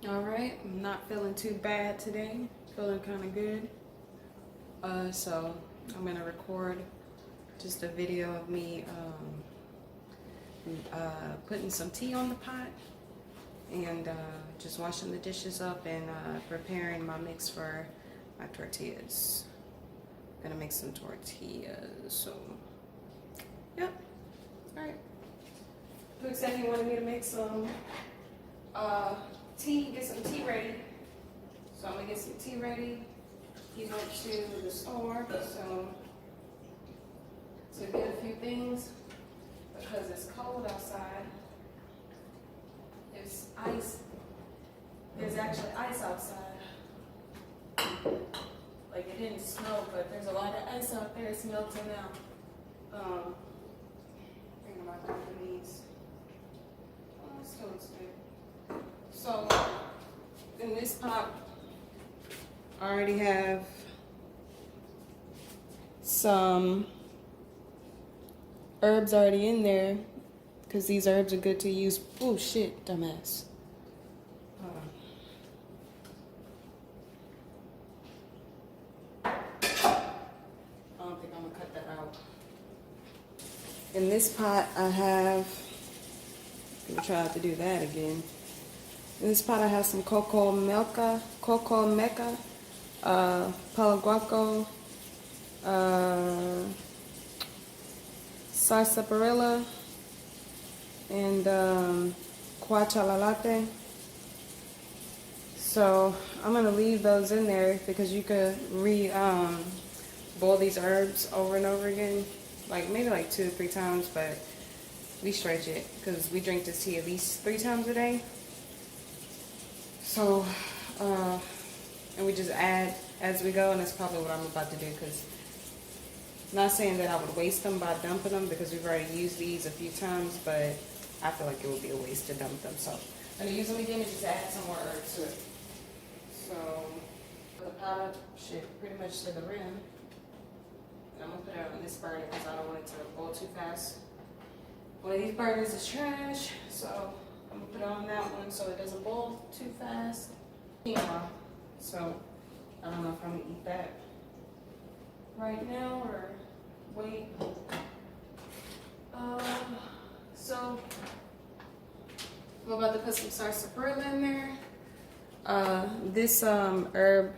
All right, I'm not feeling too bad today. Feeling kind of good. So I'm gonna record just a video of me putting some tea on the pot and just washing the dishes up and preparing my mix for my tortillas. Gonna make some tortillas. So, yep. All right. Luke said he wanted me to make some tea, get some tea ready. So I'm gonna get some tea ready. He went to the store to get a few things because it's cold outside. There's ice. There's actually ice outside. Like it didn't snow, but there's a lot of ice out there. It's melting now. Thinking about doing these. Oh, it still looks good. So in this pot, I already have some herbs already in there because these herbs are good to use. Oh shit, dumbass. Hold on. I don't think I'm gonna cut that out. In this pot, I have. I'm gonna try to do that again. In this pot, I have some coco meca, palaguaco, sarsaparilla, and cuachalalate. So I'm gonna leave those in there because you could boil these herbs over and over again, like maybe like 2 or 3 times, but we stretch it because we drink this tea at least 3 times a day. So, and we just add as we go, and that's probably what I'm about to do because not saying that I would waste them by dumping them because we've already used these a few times, but I feel like it would be a waste to dump them. So I'm going to use them again and just add some more herbs to it. So the pot should pretty much to the rim. And I'm going to put it on this burner because I don't want it to boil too fast. One of these burners is trash, so I'm going to put it on that one so it doesn't boil too fast. So I don't know if I'm going to eat that right now or wait. So we're about to put some sarsaparilla in there. This herb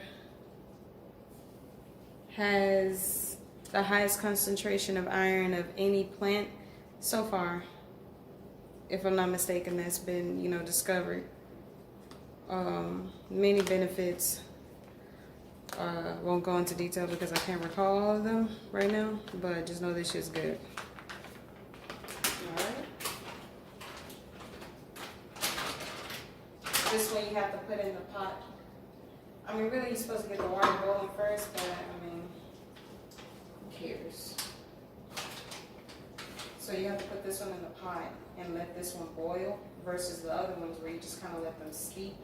has the highest concentration of iron of any plant so far, if I'm not mistaken, that's been, discovered. Many benefits. Won't go into detail because I can't recall all of them right now, but just know this shit's good. Alright. This one you have to put in the pot. I mean, really, you're supposed to get the water boiling first, but I mean, who cares? So you have to put this one in the pot and let this one boil versus the other ones where you just kind of let them steep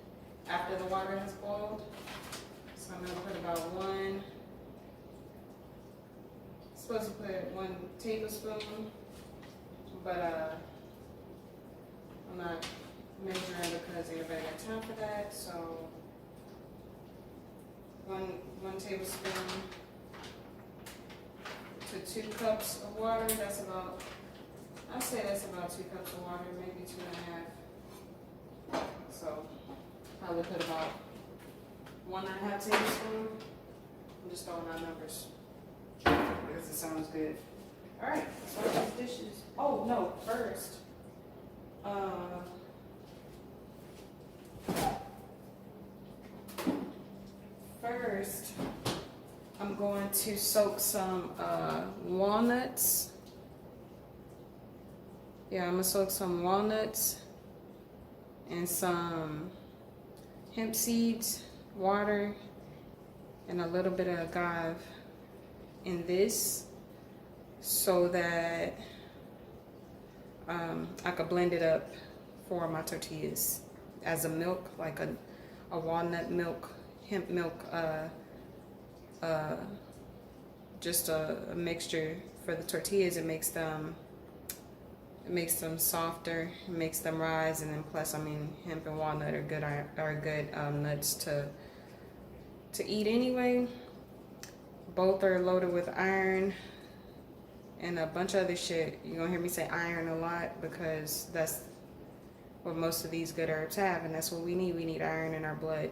after the water has boiled. So I'm going to put about supposed to put 1 tablespoon, but I'm not measuring because everybody got time for that. So 1 tablespoon to 2 cups of water. That's about, I'd say that's about 2 cups of water, maybe 2.5. So probably put about 1.5 tablespoons. I'm just throwing out numbers because it sounds good. All right, so these dishes. Oh no, first I'm going to soak some walnuts. Yeah, I'm gonna soak some walnuts and some hemp seeds, water, and a little bit of agave in this so that I could blend it up for my tortillas as a milk, like a walnut milk, hemp milk, just a mixture for the tortillas. It It makes them softer, it makes them rise, and then plus, I mean, hemp and walnut are good nuts to eat anyway. Both are loaded with iron and a bunch of other shit. You're gonna hear me say iron a lot because that's what most of these good herbs have, and that's what we need. We need iron in our blood.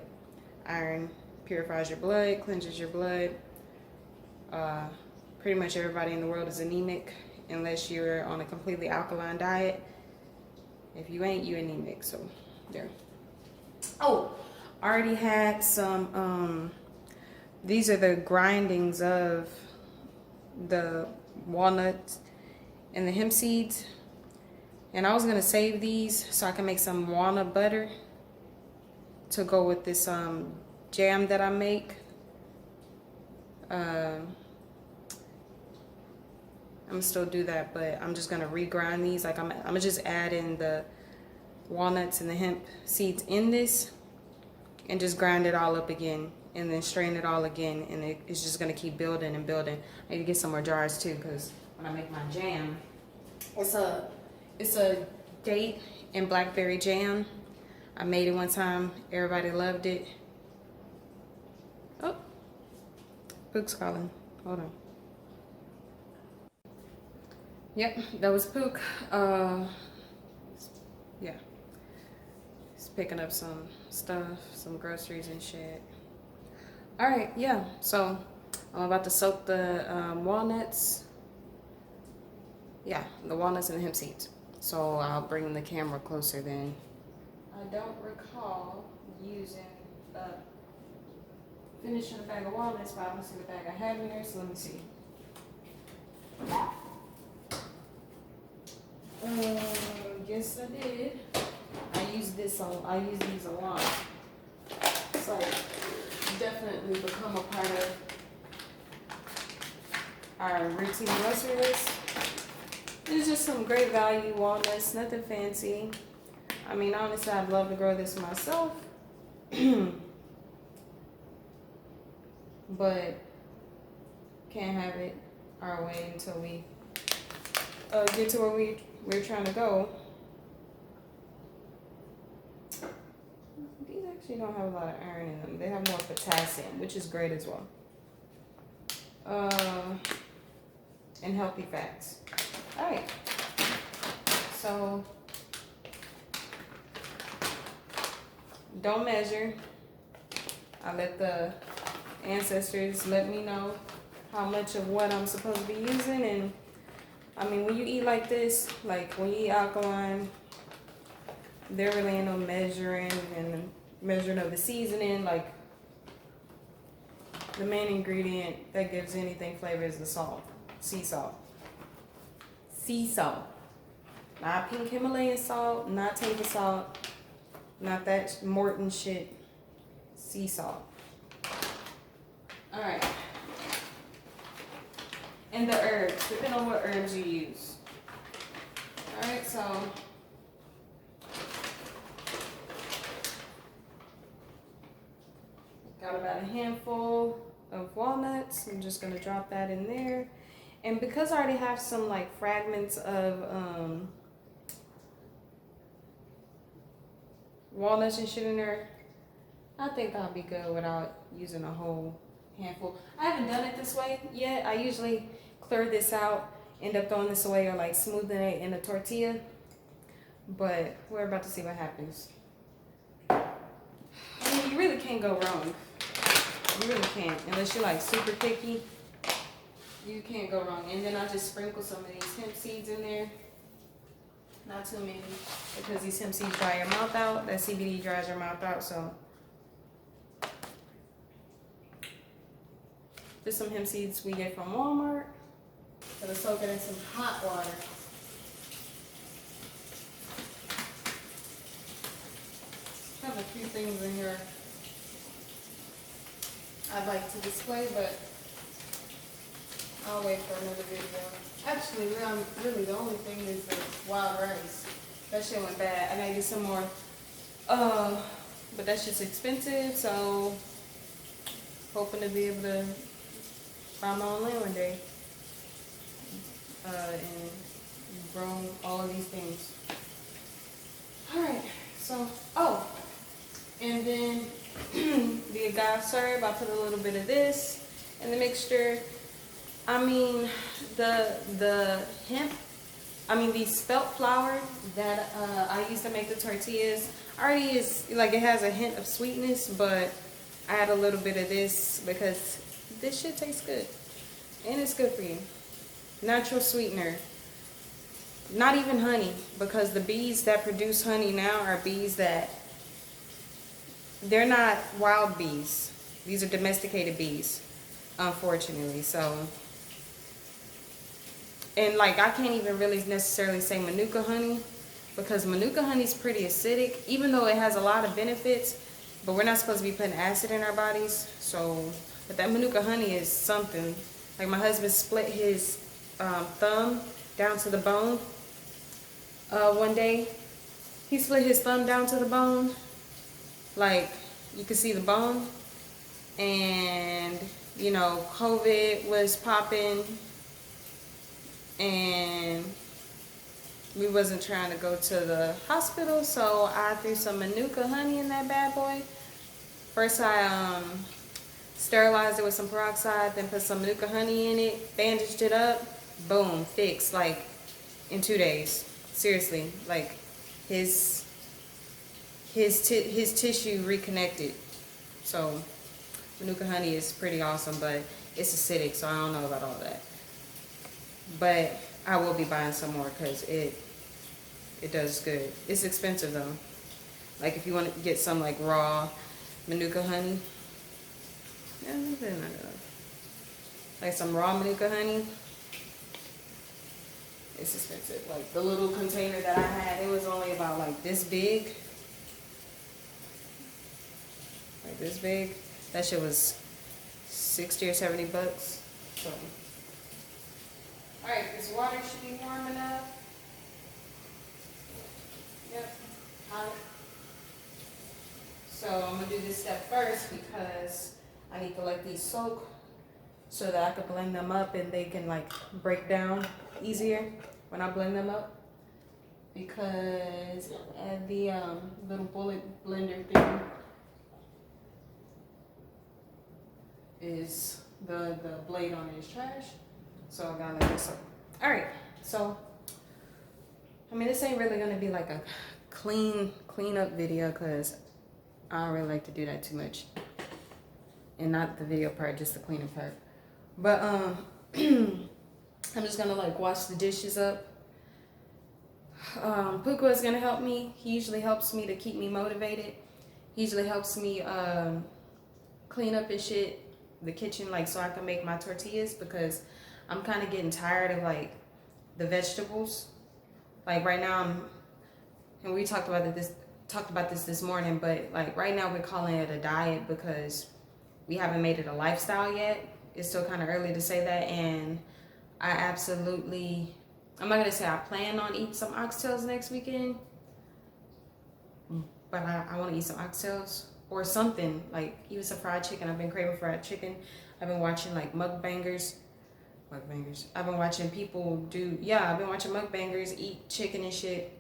Iron purifies your blood, cleanses your blood. Pretty much everybody in the world is anemic unless you're on a completely alkaline diet. If you ain't, you anemic. So there. Oh, I already had some these are the grindings of the walnuts and the hemp seeds, and I was gonna save these so I can make some walnut butter to go with this jam that I make. I'm gonna still do that, but I'm just gonna regrind these. Like I'm gonna just add in the walnuts and the hemp seeds in this and just grind it all up again and then strain it all again, and it's just gonna keep building and building. I need to get some more jars too, because when I make my jam, it's a date and blackberry jam. I made it one time, everybody loved it. Oh, Pook's calling. Hold on. Yep, that was Pook. Yeah. He's picking up some stuff, some groceries and shit. Alright, yeah. So I'm about to soak the walnuts. Yeah, the walnuts and the hemp seeds. So I'll bring the camera closer then. I don't recall using finishing a bag of walnuts, but I don't see the bag I have in there, so let me see. Yes, I did. I use these a lot. It's like definitely become a part of our routine grocery list. There's just some great value walnuts, nothing fancy. I mean, honestly, I'd love to grow this myself. But can't have it our way until we get to where we're trying to go. These actually don't have a lot of iron in them. They have more potassium, which is great as well. And healthy fats. All right. So don't measure. I let the ancestors let me know how much of what I'm supposed to be using. And I mean, when you eat like this, like when you eat alkaline, there really ain't no measuring and measuring of the seasoning. Like the main ingredient that gives anything flavor is the salt, sea salt. Sea salt, not pink Himalayan salt, not table salt, not that Morton shit. Sea salt. All right. And the herbs, depending on what herbs you use. All right, so got about a handful of walnuts. I'm just gonna drop that in there. And because I already have some like fragments of walnuts and shit in there, I think I'll be good without using a whole handful. I haven't done it this way yet. I usually clear this out, end up throwing this away, or like smoothing it in a tortilla. But we're about to see what happens. I mean, you really can't go wrong. You really can't, unless you're like super picky. You can't go wrong. And then I just sprinkle some of these hemp seeds in there. Not too many, because these hemp seeds dry your mouth out. That CBD dries your mouth out, so. There's some hemp seeds we get from Walmart. Gonna soak it in some hot water. I have a few things in here I'd like to display, but I'll wait for another video. Actually, really the only thing is the wild rice. That shit went bad. I gotta get some more. But that's just expensive, so hoping to be able to buy my own land one day. And grown all of these things. All right, so, oh, and then the agave syrup, I put a little bit of this in the mixture. I mean, the hemp, the spelt flour that I use to make the tortillas already is, like, it has a hint of sweetness, but I add a little bit of this because this shit tastes good. And it's good for you. Natural sweetener. Not even honey, because the bees that produce honey now are bees that, they're not wild bees. These are domesticated bees, unfortunately. So, and like, I can't even really necessarily say Manuka honey, because Manuka honey is pretty acidic, even though it has a lot of benefits, but we're not supposed to be putting acid in our bodies. So, but that Manuka honey is something. Like, my husband split his thumb down to the bone one day. He split his thumb down to the bone. Like, you could see the bone. And, you know, COVID was popping. And we wasn't trying to go to the hospital. So I threw some Manuka honey in that bad boy. First I sterilized it with some peroxide, then put some Manuka honey in it, bandaged it up, boom, fixed, like, in 2 days. Seriously, like, his tissue reconnected. So Manuka honey is pretty awesome, but it's acidic, so I don't know about all that. But I will be buying some more because it does good. It's expensive though. Like, if you want to get some like raw Manuka honey, like some raw Manuka honey, it's expensive. Like, the little container that I had, it was only about like this big. Like this big. That shit was 60 or 70 bucks. So, alright, this water should be warm enough. Yep. So I'm gonna do this step first because I need to let these soak so that I can blend them up and they can like break down easier when I blend them up. Because the little bullet blender thing is the blade on it is trash. So I gotta let this up. Alright, so this ain't really gonna be like a clean up video because I don't really like to do that too much. And not the video part, just the cleaning part. But I'm just gonna like wash the dishes up. Puka is gonna help me. He usually helps me to keep me motivated. He usually helps me clean up and shit the kitchen, like, so I can make my tortillas, because I'm kind of getting tired of like the vegetables. Like right now and we talked about this morning, but like right now we're calling it a diet because we haven't made it a lifestyle yet. It's still kind of early to say that, and I'm not gonna say I plan on eating some oxtails next weekend, but I want to eat some oxtails or something, like even some fried chicken. I've been craving fried chicken. I've been watching like mukbangers. I've been watching people I've been watching mukbangers eat chicken and shit,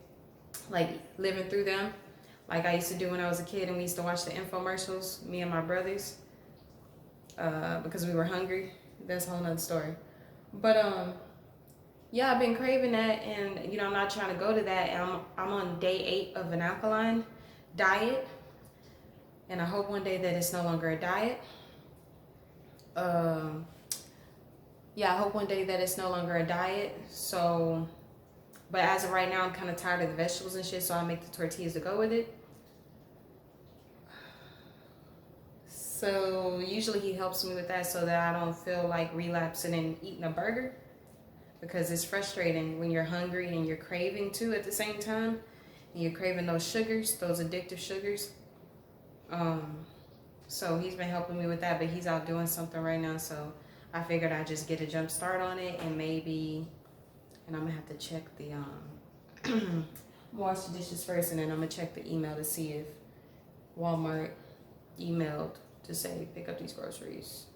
like living through them, like I used to do when I was a kid, and we used to watch the infomercials, me and my brothers, because we were hungry. That's a whole nother story. But I've been craving that, and I'm not trying to go to that. And I'm on day 8 of an alkaline diet, and I hope one day that it's no longer a diet. I hope one day that it's no longer a diet. So, but as of right now, I'm kind of tired of the vegetables and shit, so I make the tortillas to go with it. So usually he helps me with that so that I don't feel like relapsing and eating a burger, because it's frustrating when you're hungry and you're craving too at the same time, and you're craving those sugars, those addictive sugars. So he's been helping me with that, but he's out doing something right now, so I figured I'd just get a jump start on it, and I'm gonna have to check the wash the dishes first, and then I'm gonna check the email to see if Walmart emailed to say pick up these groceries,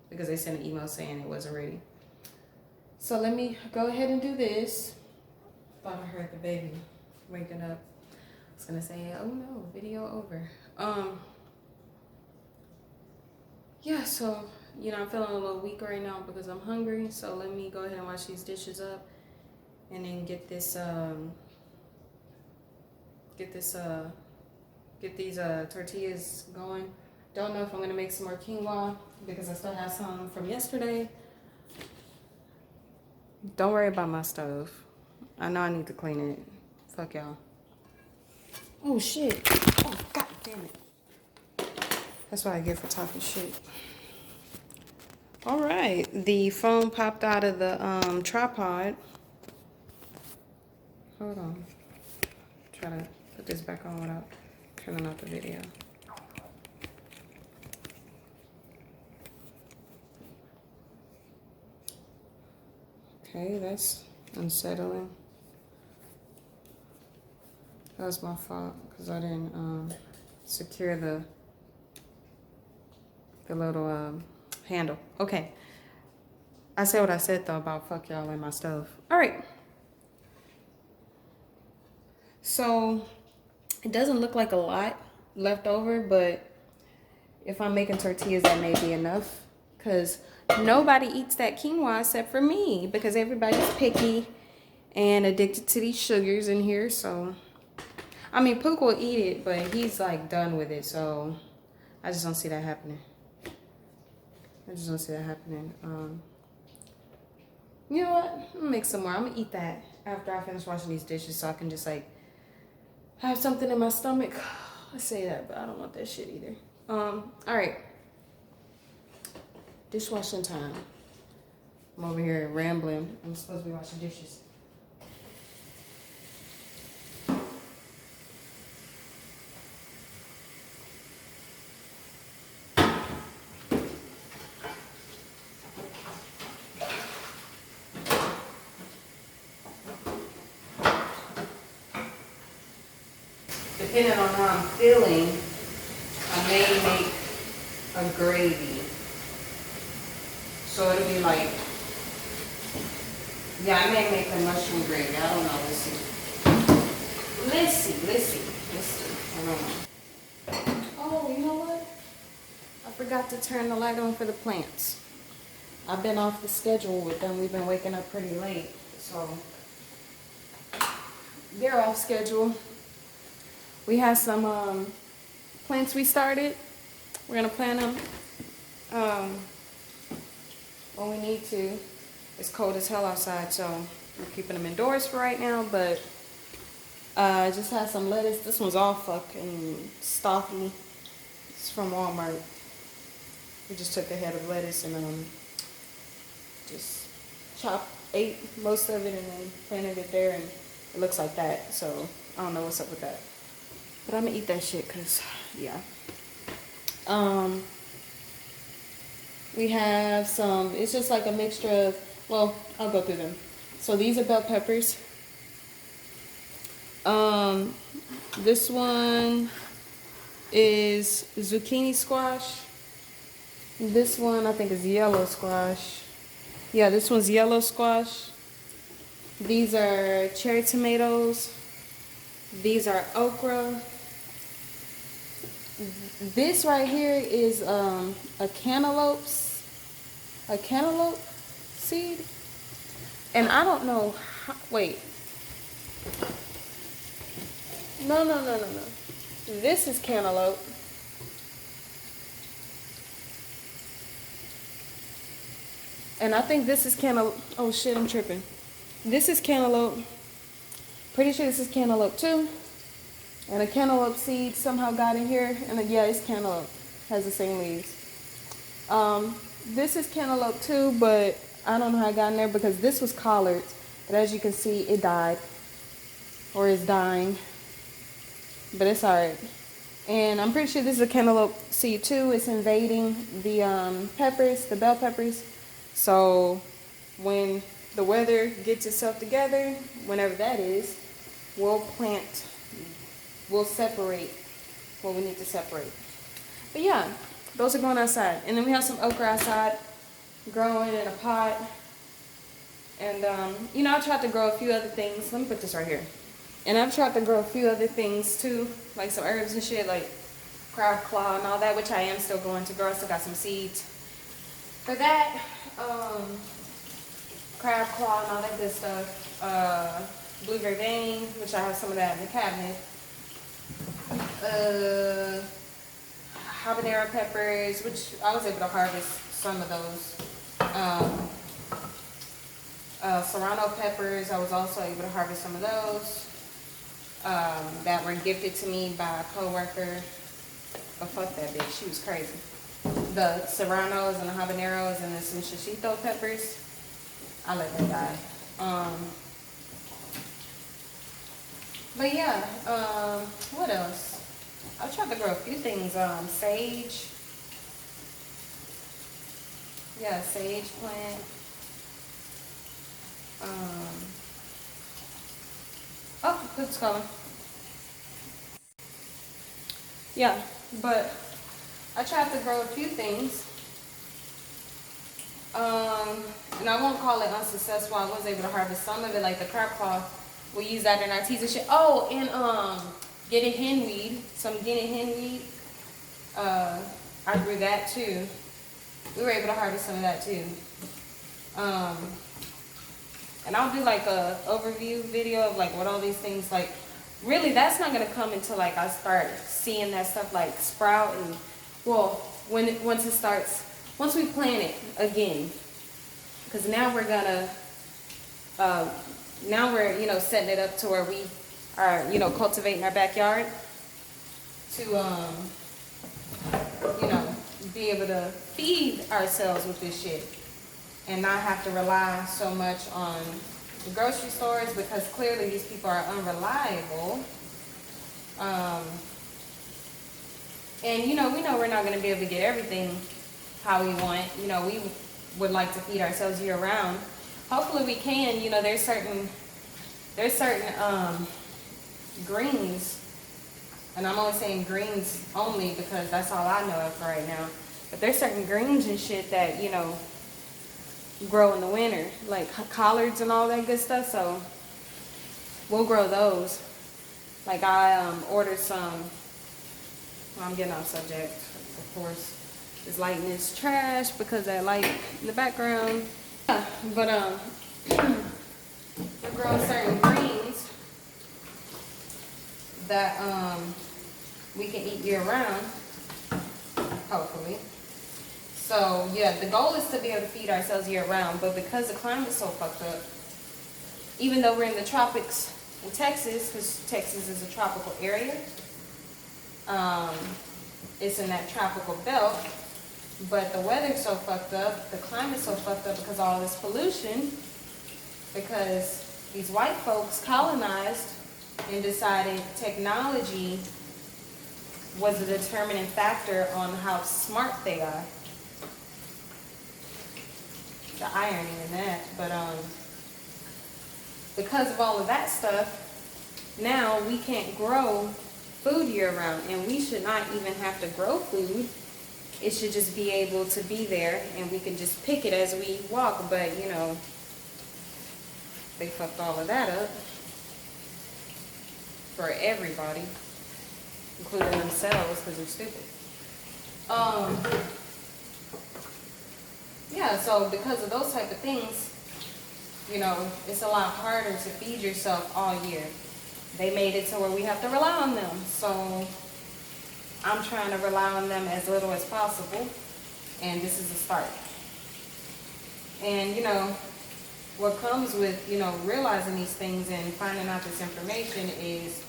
because they sent an email saying it wasn't ready. So let me go ahead and do this. Thought I heard the baby waking up. I was gonna say, oh no, video over. Yeah, so I'm feeling a little weak right now because I'm hungry. So let me go ahead and wash these dishes up, and then get these tortillas going. Don't know if I'm gonna make some more quinoa because I still have some from yesterday. Don't worry about my stove. I know I need to clean it. Fuck y'all. Oh shit. Oh god damn it. That's what I get for talking shit. All right, the phone popped out of the tripod. Hold on. Try to put this back on without turning off the video. Okay, that's unsettling. That was my fault because I didn't secure the little handle. Okay. I said what I said though about fuck y'all and my stove. All right. So it doesn't look like a lot left over, but if I'm making tortillas, that may be enough because nobody eats that quinoa except for me because everybody's picky and addicted to these sugars in here. So, I mean, Pook will eat it, but he's like done with it. So I just don't see that happening. You know what? I'm gonna make some more. I'm gonna eat that after I finish washing these dishes so I can just like have something in my stomach. I say that, but I don't want that shit either. All right. Dishwashing time. I'm over here rambling. I'm supposed to be washing dishes. Depending on how I'm feeling, I may make a gravy. So it'll be like, yeah, I may make a mushroom gravy. I don't know. Let's see. I don't know. Oh, you know what? I forgot to turn the light on for the plants. I've been off the schedule with them. We've been waking up pretty late. So they're off schedule. We have some plants we started. We're going to plant them when we need to. It's cold as hell outside, so we're keeping them indoors for right now. But I just had some lettuce. This one's all fucking stocky. It's from Walmart. We just took a head of lettuce and just ate most of it and then planted it there, and it looks like that. So I don't know what's up with that. But I'm gonna eat that shit because, yeah. We have some, it's just like a mixture of, well, I'll go through them. So these are bell peppers. This one is zucchini squash. This one I think is yellow squash. Yeah, this one's yellow squash. These are cherry tomatoes. These are okra. This right here is a cantaloupe seed. And I don't know how, wait. No. This is cantaloupe. And I think this is cantaloupe. Oh shit, I'm tripping. This is cantaloupe. Pretty sure this is cantaloupe too. And a cantaloupe seed somehow got in here. And yeah, it's cantaloupe. Has the same leaves. This is cantaloupe too, but I don't know how it got in there because this was collards. But as you can see, it died. Or is dying. But it's alright. And I'm pretty sure this is a cantaloupe seed too. It's invading the peppers, the bell peppers. So when the weather gets itself together, whenever that is, we'll separate what we need to separate. But yeah, those are going outside. And then we have some okra outside growing in a pot. And, you know, I tried to grow a few other things. Let me put this right here. And I've tried to grow a few other things too, like some herbs and shit, like crab claw and all that, which I am still going to grow. I still got some seeds for that. Crab claw and all that good stuff. Blue vervain, which I have some of that in the cabinet. Habanero peppers, which I was able to harvest some of those. Serrano peppers, I was also able to harvest some of those. That were gifted to me by a coworker. But fuck that bitch, she was crazy. The serranos and the habaneros and the some shishito peppers, I let that die. But yeah, what else? I tried to grow a few things. Sage. Yeah, sage plant. Oh, it's coming. Yeah, but I tried to grow a few things. And I won't call it unsuccessful. I was able to harvest some of it, like the crab claw. We use that in our teas and shit. Oh, and Guinea hen weed. Some Guinea hen weed. I grew that too. We were able to harvest some of that too. And I'll do like a overview video of like what all these things like. Really, that's not gonna come until like I start seeing that stuff like sprout and well, once we plant it again. Because now we're gonna, now we're, you know, setting it up to where we are, you know, cultivating our backyard to, you know, be able to feed ourselves with this shit and not have to rely so much on the grocery stores because clearly these people are unreliable. And, you know, we know we're not going to be able to get everything how we want. You know, we would like to feed ourselves year round. Hopefully we can. You know, there's certain greens, and I'm only saying greens only because that's all I know of right now. But there's certain greens and shit that, you know, grow in the winter, like collards and all that good stuff. So we'll grow those. Like I ordered some. Well, I'm getting off subject, of course. This lighting is trash because that light in the background. Yeah, but we're growing certain greens that we can eat year round, hopefully. So yeah, the goal is to be able to feed ourselves year round, but because the climate is so fucked up, even though we're in the tropics in Texas, because Texas is a tropical area, it's in that tropical belt, but the weather's so fucked up, the climate's so fucked up because of all this pollution, because these white folks colonized and decided technology was a determining factor on how smart they are. The irony in that, but because of all of that stuff, now we can't grow food year round, and we should not even have to grow food. It should just be able to be there, and we can just pick it as we walk. But you know, they fucked all of that up for everybody, including themselves, because they're stupid. Yeah, so because of those type of things, you know, it's a lot harder to feed yourself all year. They made it to where we have to rely on them. So I'm trying to rely on them as little as possible. And this is a start. And, you know, what comes with, you know, realizing these things and finding out this information is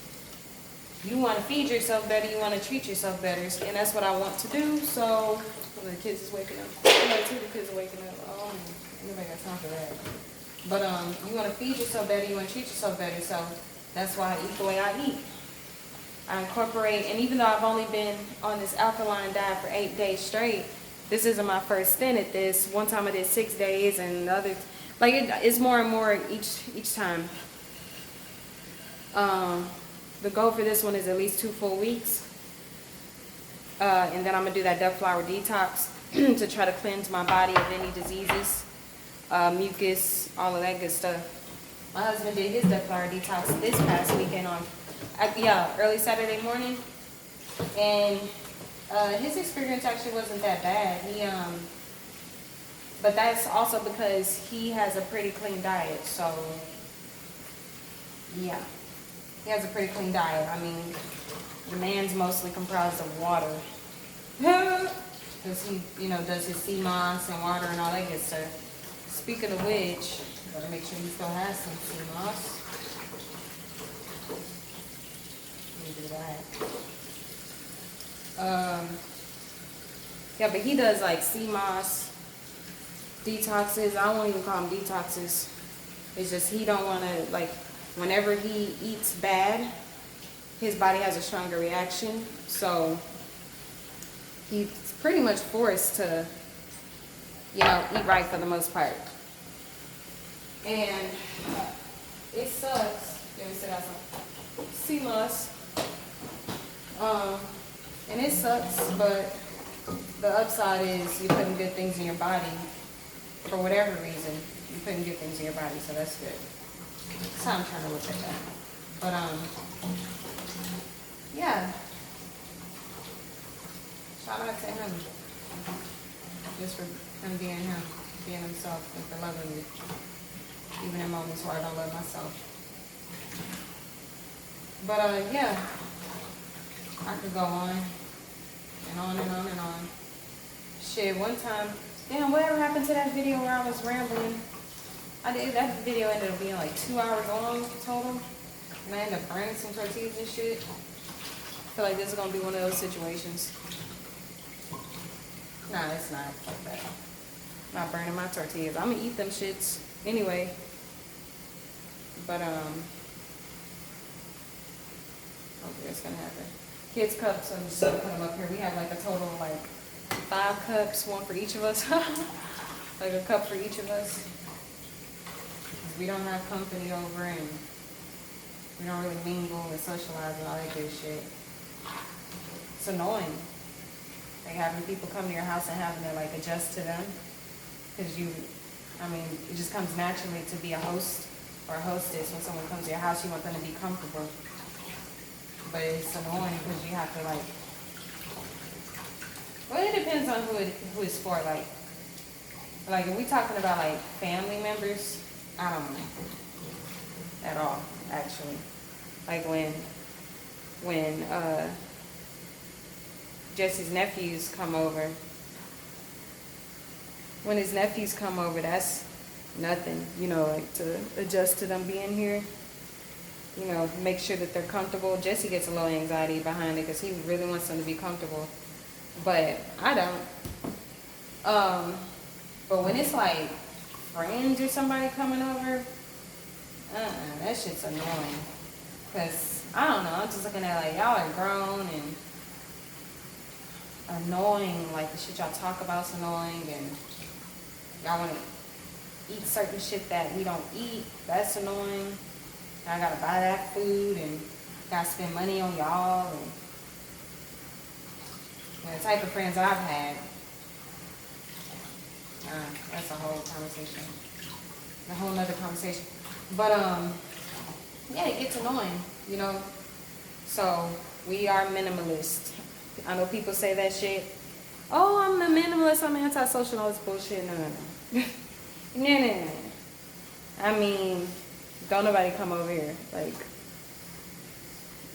you want to feed yourself better, you want to treat yourself better. And that's what I want to do. So the kids is waking up. The kids are waking up. Oh, nobody got time for that. But you want to feed yourself better, you want to treat yourself better. So that's why I eat the way I eat. I incorporate, and even though I've only been on this alkaline diet for 8 days straight, this isn't my first stint at this. One time I did 6 days, and the other, like it's more and more each time. The goal for this one is at least 2 full weeks. And then I'm gonna do that duck flower detox to try to cleanse my body of any diseases. mucus, all of that good stuff. My husband did his flour detox this past weekend on, early Saturday morning, and his experience actually wasn't that bad. But that's also because he has a pretty clean diet. So yeah, he has a pretty clean diet. I mean, the man's mostly comprised of water. Because he, does his sea moss and water and all that good stuff. Speaking of which, gotta make sure he still has some sea moss. Let me do that. Yeah, but he does like sea moss detoxes. I won't even call them detoxes. It's just he don't want to, like, whenever he eats bad, his body has a stronger reaction. So he's pretty much forced to, eat right for the most part. And it sucks. Let me sit out some sea moss. And it sucks, but the upside is you're putting good things in your body. For whatever reason, you're putting good things in your body, so that's good. That's how I'm trying to look at that. But yeah. Shout out to him. Just for him being him, being himself, and for loving me. Even in moments where I don't love myself. But yeah. I could go on and on and on and on. Shit, one time, damn, whatever happened to that video where I was rambling? That video ended up being like 2 hours long total. And I ended up burning some tortillas and shit. I feel like this is gonna be one of those situations. Nah, it's not. Fuck that. I'm not burning my tortillas. I'm gonna eat them shits anyway. But hopefully it's gonna happen. Kids cups, I'm just gonna put them up here. We have like a total of like 5 cups, one for each of us. Like a cup for each of us. 'Cause we don't have company over and we don't really mingle and socialize and all that good shit. It's annoying. Like having people come to your house and having to like adjust to them. Because it just comes naturally to be a host or a hostess. When someone comes to your house, you want them to be comfortable. But it's annoying because you have to like, well, it depends on who it's for. Like if we talking about like family members, I don't know at all, actually. Like when Jesse's nephews come over. When his nephews come over, that's nothing, like to adjust to them being here. Make sure that they're comfortable. Jesse gets a little anxiety behind it because he really wants them to be comfortable. But I don't. But when it's like friends or somebody coming over, that shit's annoying. Because, I don't know, I'm just looking at like, y'all are grown and annoying. Like, the shit y'all talk about is annoying. And y'all want to eat certain shit that we don't eat. That's annoying. I gotta buy that food and gotta spend money on y'all. And the type of friends I've had, that's a whole conversation. A whole nother conversation. But, yeah, it gets annoying, So, we are minimalist. I know people say that shit. Oh, I'm a minimalist, I'm antisocial, all this bullshit. No. No. I mean, don't nobody come over here. Like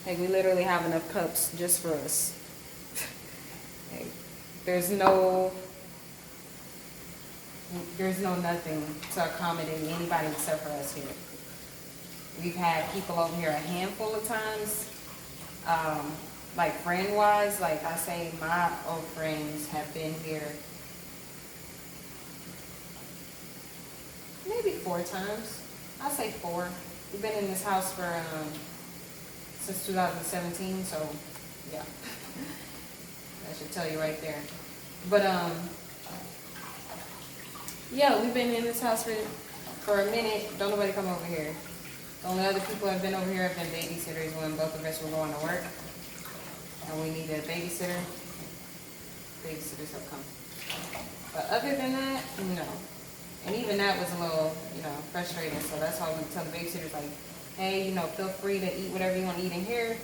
we literally have enough cups just for us. Like, there's no nothing to accommodate anybody except for us here. We've had people over here a handful of times. Like friend-wise, like I say, my old friends have been here maybe 4 times. I say 4. We've been in this house for since 2017, so yeah. That should tell you right there. But yeah, we've been in this house for a minute. Don't nobody come over here. The only other people that have been over here have been babysitters when both of us were going to work. And we needed a babysitter. Babysitters have come. But other than that, no. And even that was a little, frustrating. So that's why we tell the babysitters, like, hey, feel free to eat whatever you want to eat in here,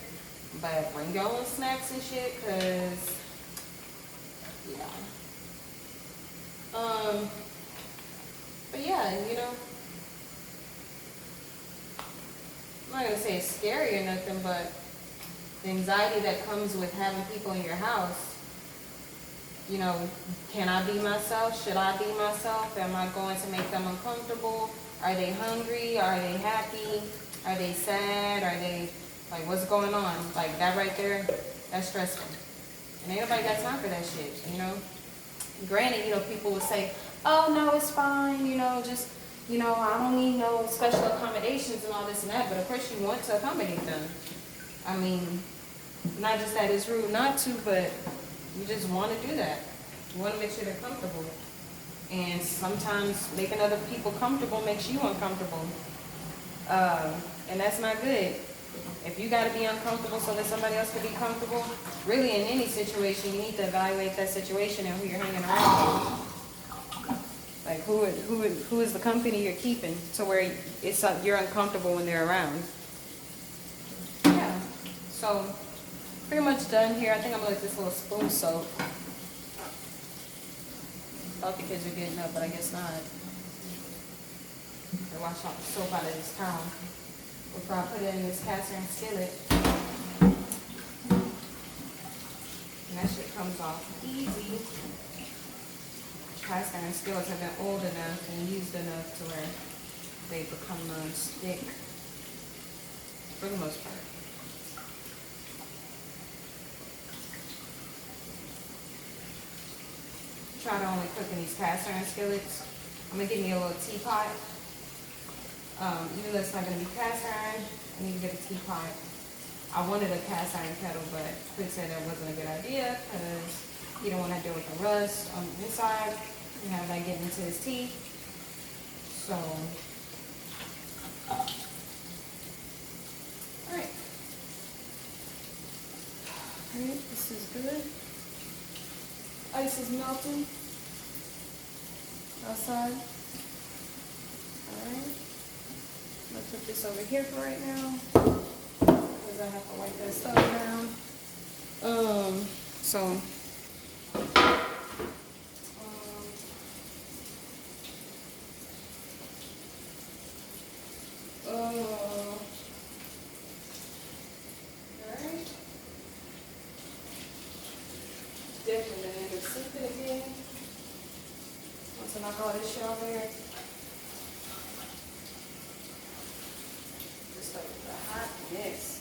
but bring your own snacks and shit, because, yeah. But yeah, I'm not going to say it's scary or nothing, but the anxiety that comes with having people in your house, can I be myself? Should I be myself? Am I going to make them uncomfortable? Are they hungry? Are they happy? Are they sad? Are they, like, what's going on? Like, that right there, that's stressful. And ain't nobody got time for that shit, Granted, people would say, oh, no, it's fine, just, I don't need no special accommodations and all this and that. But of course you want to accommodate them. I mean, not just that it's rude not to, but you just want to do that. You want to make sure they're comfortable. And sometimes making other people comfortable makes you uncomfortable. And that's not good. If you got to be uncomfortable so that somebody else can be comfortable, really in any situation, you need to evaluate that situation and who you're hanging around with. Like, who is the company you're keeping to where you're uncomfortable when they're around. Yeah. So, pretty much done here. I think I'm going to let this little spoon soak. Thought the kids were getting up, but I guess not. I wash off the soap out of this towel before I put it in this cast iron skillet. And that shit comes off easy. Cast iron skillets have been old enough and used enough to where they become non-stick for the most part. Try to only cook in these cast iron skillets. I'm gonna get me a little teapot. Even though it's not gonna be cast iron, I need to get a teapot. I wanted a cast iron kettle, but Quick said that wasn't a good idea because he didn't want to deal with the rust on the inside and have that get into his tea. So, alright. Alright, this is good. Ice is melting outside. Alright. I'm going to put this over here for right now because I have to wipe that stuff down. Alright. Definitely gonna end up sleeping again. Once I knock all this shit out there. Just like a hot mess.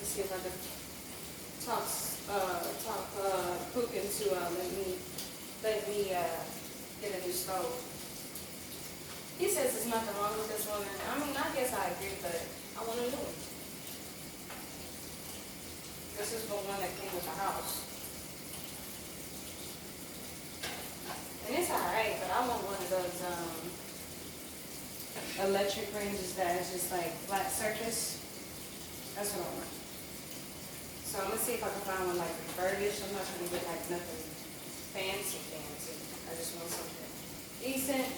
See if I can talk Pook into let me get a new stove. He says there's nothing wrong with this one. I mean, I guess I agree, but I want to do it. This is the one that came with the house. And it's alright, but I want one of those electric ranges that is just like flat surface. That's what I want. So I'm going to see if I can find one like refurbished. I'm not trying to get like nothing fancy. I just want something decent.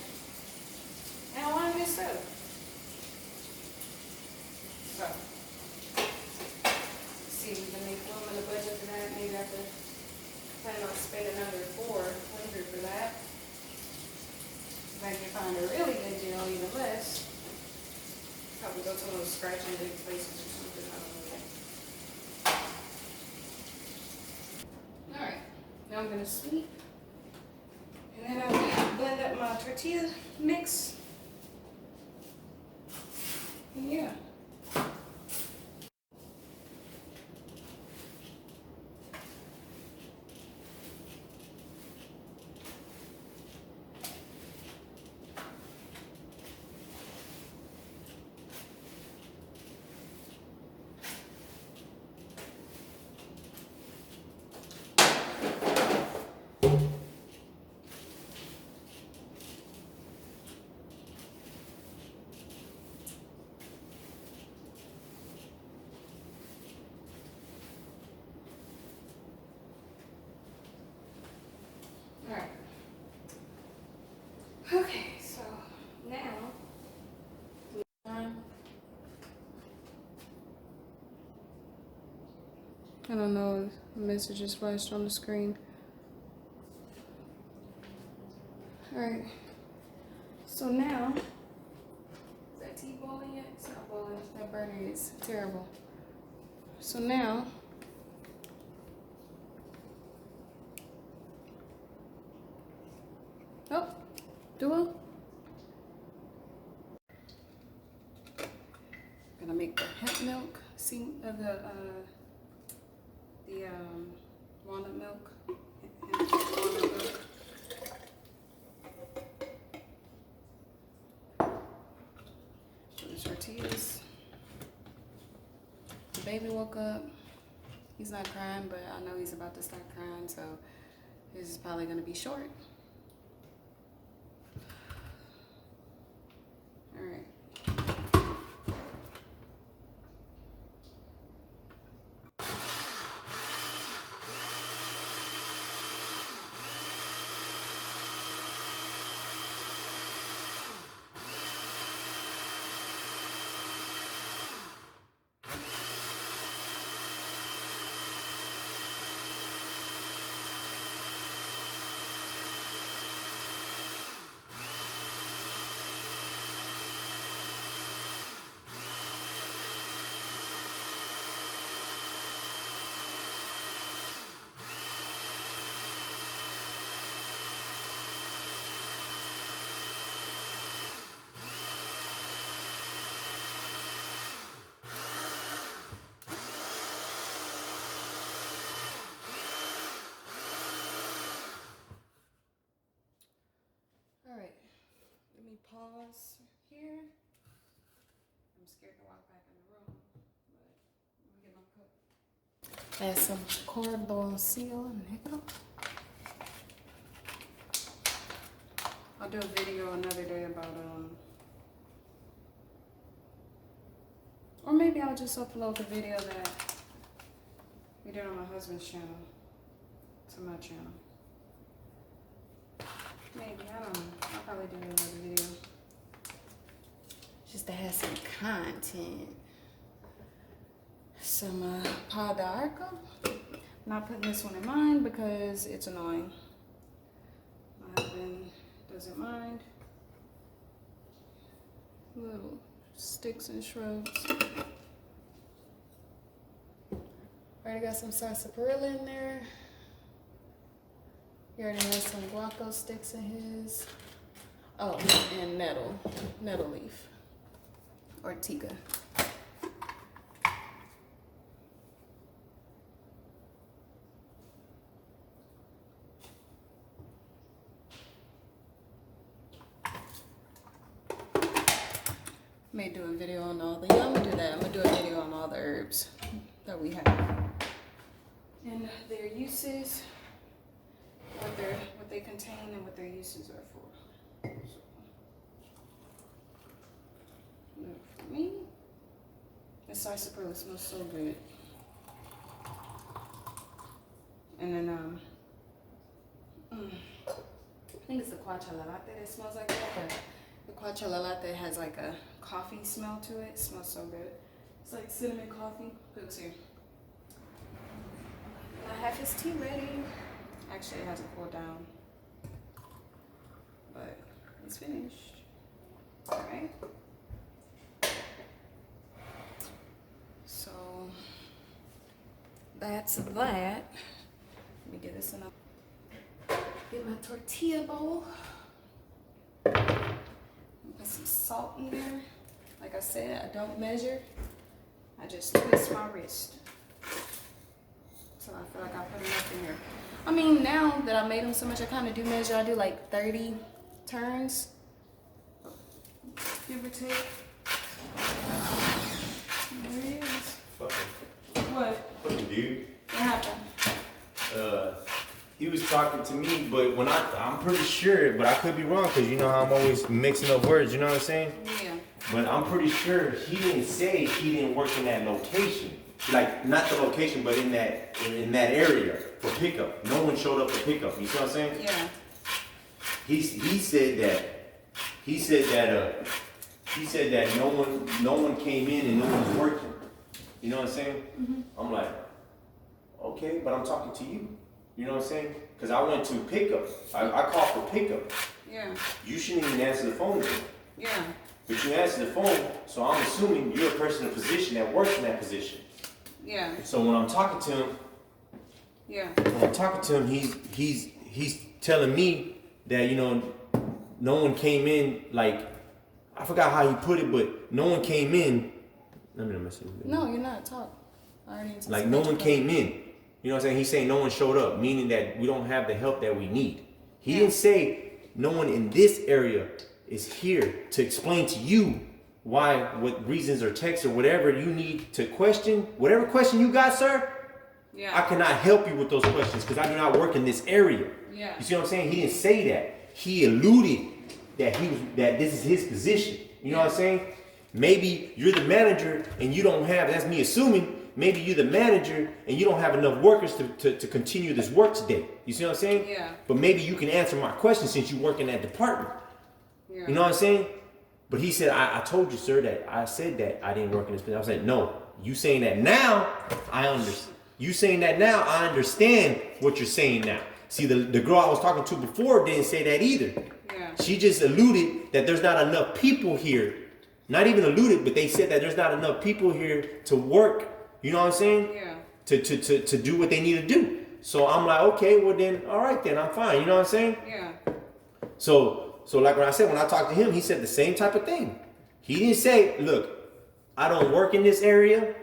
And I want to get stuff. So, see if we can make room in the budget for that. Maybe I have to plan on spending another $400 for that. If I can find a really good deal, even less. Probably go to one of those scratch and dig places or something. I don't know yet. Alright, now I'm gonna sweep. And then I'm gonna blend up my tortilla mix. And yeah. Alright. Okay, so now I don't know, the message is flashed on the screen. Alright. So now, is that tea boiling yet? It's not boiling. That burner is terrible. So now, oh, duo. Gonna make the hemp milk. See the walnut milk. Walnut milk. So the tortillas. The baby woke up. He's not crying, but I know he's about to start crying, so this is probably gonna be short. Alright. Alright, let me pause here. I'm scared to walk back in the room, but let me get my cup. Add some cordon seal and hiccup. I'll do a video another day about, or maybe I'll just upload the video that we did on my husband's channel to my channel. Maybe, I don't know. I'll probably do another video. Just to have some content. Some pau d'arco. Not putting this one in mine because it's annoying. My husband doesn't mind. Little sticks and shrubs. Already got some sarsaparilla in there. He already has some guaco sticks in his. Oh, and nettle leaf. Ortiga. May do a video on all the, I'm gonna do that. I'm gonna do a video on all the herbs that we have. And their uses. What they contain and what their uses are for. So, for me, this sarsaparilla smells so good. And then I think it's the guacala latte that smells like that, but the guacala latte has like a coffee smell to it. It smells so good. It's like cinnamon coffee. Looks here. I have his tea ready. Actually, it hasn't cooled down. But It's finished. All right. So that's that. Let me get this in a. Get my tortilla bowl. Put some salt in there. Like I said, I don't measure. I just twist my wrist. So I feel like I put enough in here. I mean, now that I made them so much, I kind of do measure. I do like 30 turns, give or take. There it is. What? Fucking dude. What happened? He was talking to me, but when I'm pretty sure, but I could be wrong because you know how I'm always mixing up words, you know what I'm saying? Yeah. But I'm pretty sure he didn't say he didn't work in that location. Like, not the location, but in that area for pickup. No one showed up for pickup, you see what I'm saying? Yeah. He said that no one came in and no one was working. You know what I'm saying? Mm-hmm. I'm like, okay, but I'm talking to you. You know what I'm saying? Because I went to pickup. I called for pickup. Yeah. You shouldn't even answer the phone then. Yeah. But you answered the phone, so I'm assuming you're a person in a position that works in that position. Yeah. So when I'm talking to him, he's telling me that, you know, no one came in, like, I forgot how he put it, but no one came in. Let me know message. No, you're not. Talk. I already like no one came in. You know what I'm saying? He's saying no one showed up, meaning that we don't have the help that we need. He didn't say no one in this area is here to explain to you why, what reasons or texts or whatever you need to question. Whatever question you got, sir, I cannot help you with those questions because I do not work in this area. Yeah. You see what I'm saying? He didn't say that. He alluded that this is his position. You know what I'm saying? Maybe you're the manager and you don't have, that's me assuming, maybe you're the manager and you don't have enough workers to continue this work today. You see what I'm saying? Yeah. But maybe you can answer my question since you work in that department. Yeah. You know what I'm saying? But he said, I told you, sir, that I said that I didn't work in this position. I was like, no, you saying that now, I understand. You saying that now, I understand what you're saying now. See, the girl I was talking to before didn't say that either. Yeah. She just alluded that there's not enough people here. Not even alluded, but they said that there's not enough people here to work. You know what I'm saying? Yeah. To do what they need to do. So I'm like, okay, well then, all right then, I'm fine. You know what I'm saying? Yeah. So like when I said, when I talked to him, he said the same type of thing. He didn't say, look, I don't work in this area,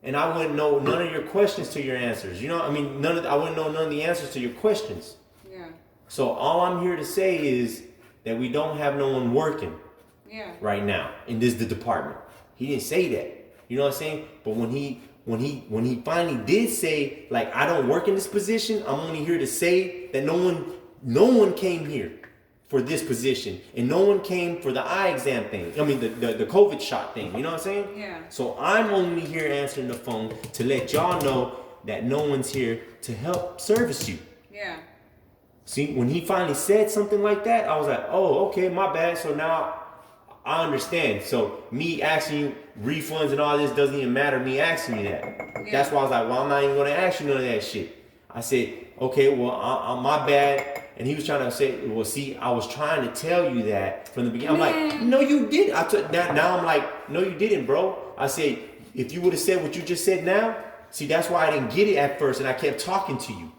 and I wouldn't know none of your questions to your answers. You know, I mean, I wouldn't know none of the answers to your questions. Yeah. So all I'm here to say is that we don't have no one working right now in the department. He didn't say that. You know what I'm saying? But when he finally did say, like, I don't work in this position, I'm only here to say that no one came here for this position, and no one came for the eye exam thing. I mean, the COVID shot thing. You know what I'm saying? Yeah. So I'm only here answering the phone to let y'all know that no one's here to help service you. Yeah. See, when he finally said something like that, I was like, oh, okay, my bad. So now I understand. So me asking you refunds and all this doesn't even matter, me asking you that. Yeah. That's why I was like, well, I'm not even going to ask you none of that shit. I said, okay, well, my bad. And he was trying to say, well, see, I was trying to tell you that from the beginning. I'm like, no, you didn't. Now I'm like, no, you didn't, bro. I said, if you would have said what you just said now, see, that's why I didn't get it at first, and I kept talking to you.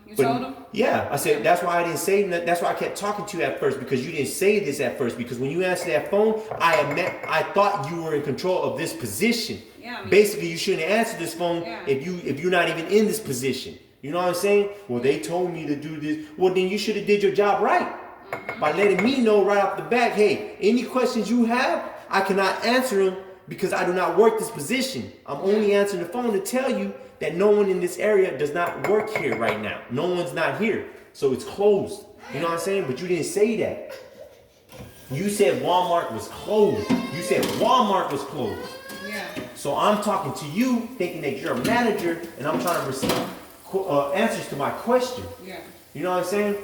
You told him? Yeah, I said, that's why I didn't say that. That's why I kept talking to you at first, because you didn't say this at first. Because when you answered that phone, I thought you were in control of this position. Yeah, I mean, basically, you shouldn't answer this phone if you're not even in this position. You know what I'm saying? Well, they told me to do this. Well, then you should have did your job right by letting me know right off the bat, hey, any questions you have, I cannot answer them because I do not work this position. I'm only answering the phone to tell you that no one in this area does not work here right now. No one's not here. So it's closed. You know what I'm saying? But you didn't say that. You said Walmart was closed. You said Walmart was closed. Yeah. So I'm talking to you thinking that you're a manager and I'm trying to receive answers to my question. Yeah. You know what I'm saying?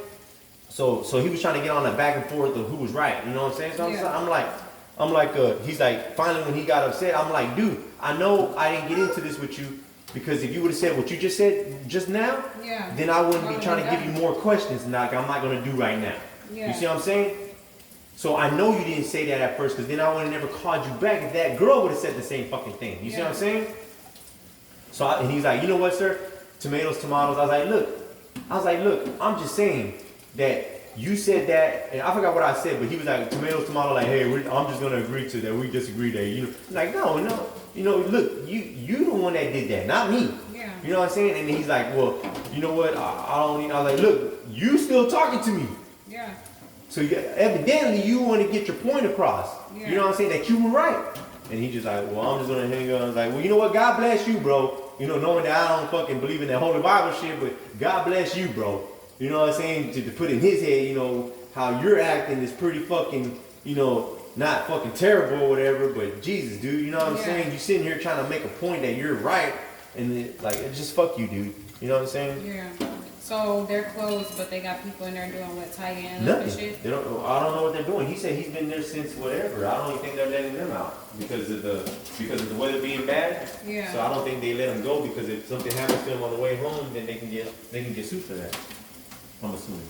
So he was trying to get on the back and forth of who was right. You know what I'm saying? So I'm like, he's like, finally when he got upset, I'm like, dude, I know I didn't get into this with you because if you would have said what you just said just now, then I wouldn't be trying to give you more questions like I'm not going to do right now. Yeah. You see what I'm saying? So I know you didn't say that at first, because then I would have never called you back if that girl would have said the same fucking thing. You see what I'm saying? So and he's like, you know what, sir? Tomatoes. I was like, look, I'm just saying that you said that, and I forgot what I said, but he was like, tomatoes, like, hey, I'm just gonna agree to that. We disagree that, you know. I'm like, no, you know, look, you the one that did that, not me. Yeah. You know what I'm saying? And then he's like, well, you know what? I don't need. I was like, look, you still talking to me. Yeah. So evidently you want to get your point across. Yeah. You know what I'm saying? That you were right. And he just like, well, I'm just gonna hang up. I was like, well, you know what? God bless you, bro. You know, knowing that I don't fucking believe in that Holy Bible shit, but God bless you, bro. You know what I'm saying? To put in his head, you know, how you're acting is pretty fucking, you know, not fucking terrible or whatever, but Jesus, dude, you know what I'm saying? You sitting here trying to make a point that you're right, and it just fuck you, dude. You know what I'm saying? Yeah. So they're closed, but they got people in there doing what, tie-in and shit? I don't know what they're doing. He said he's been there since whatever. I don't even think they're letting them out because of the weather being bad. Yeah. So I don't think they let him go, because if something happens to him on the way home, then they can get sued for that. I'm assuming.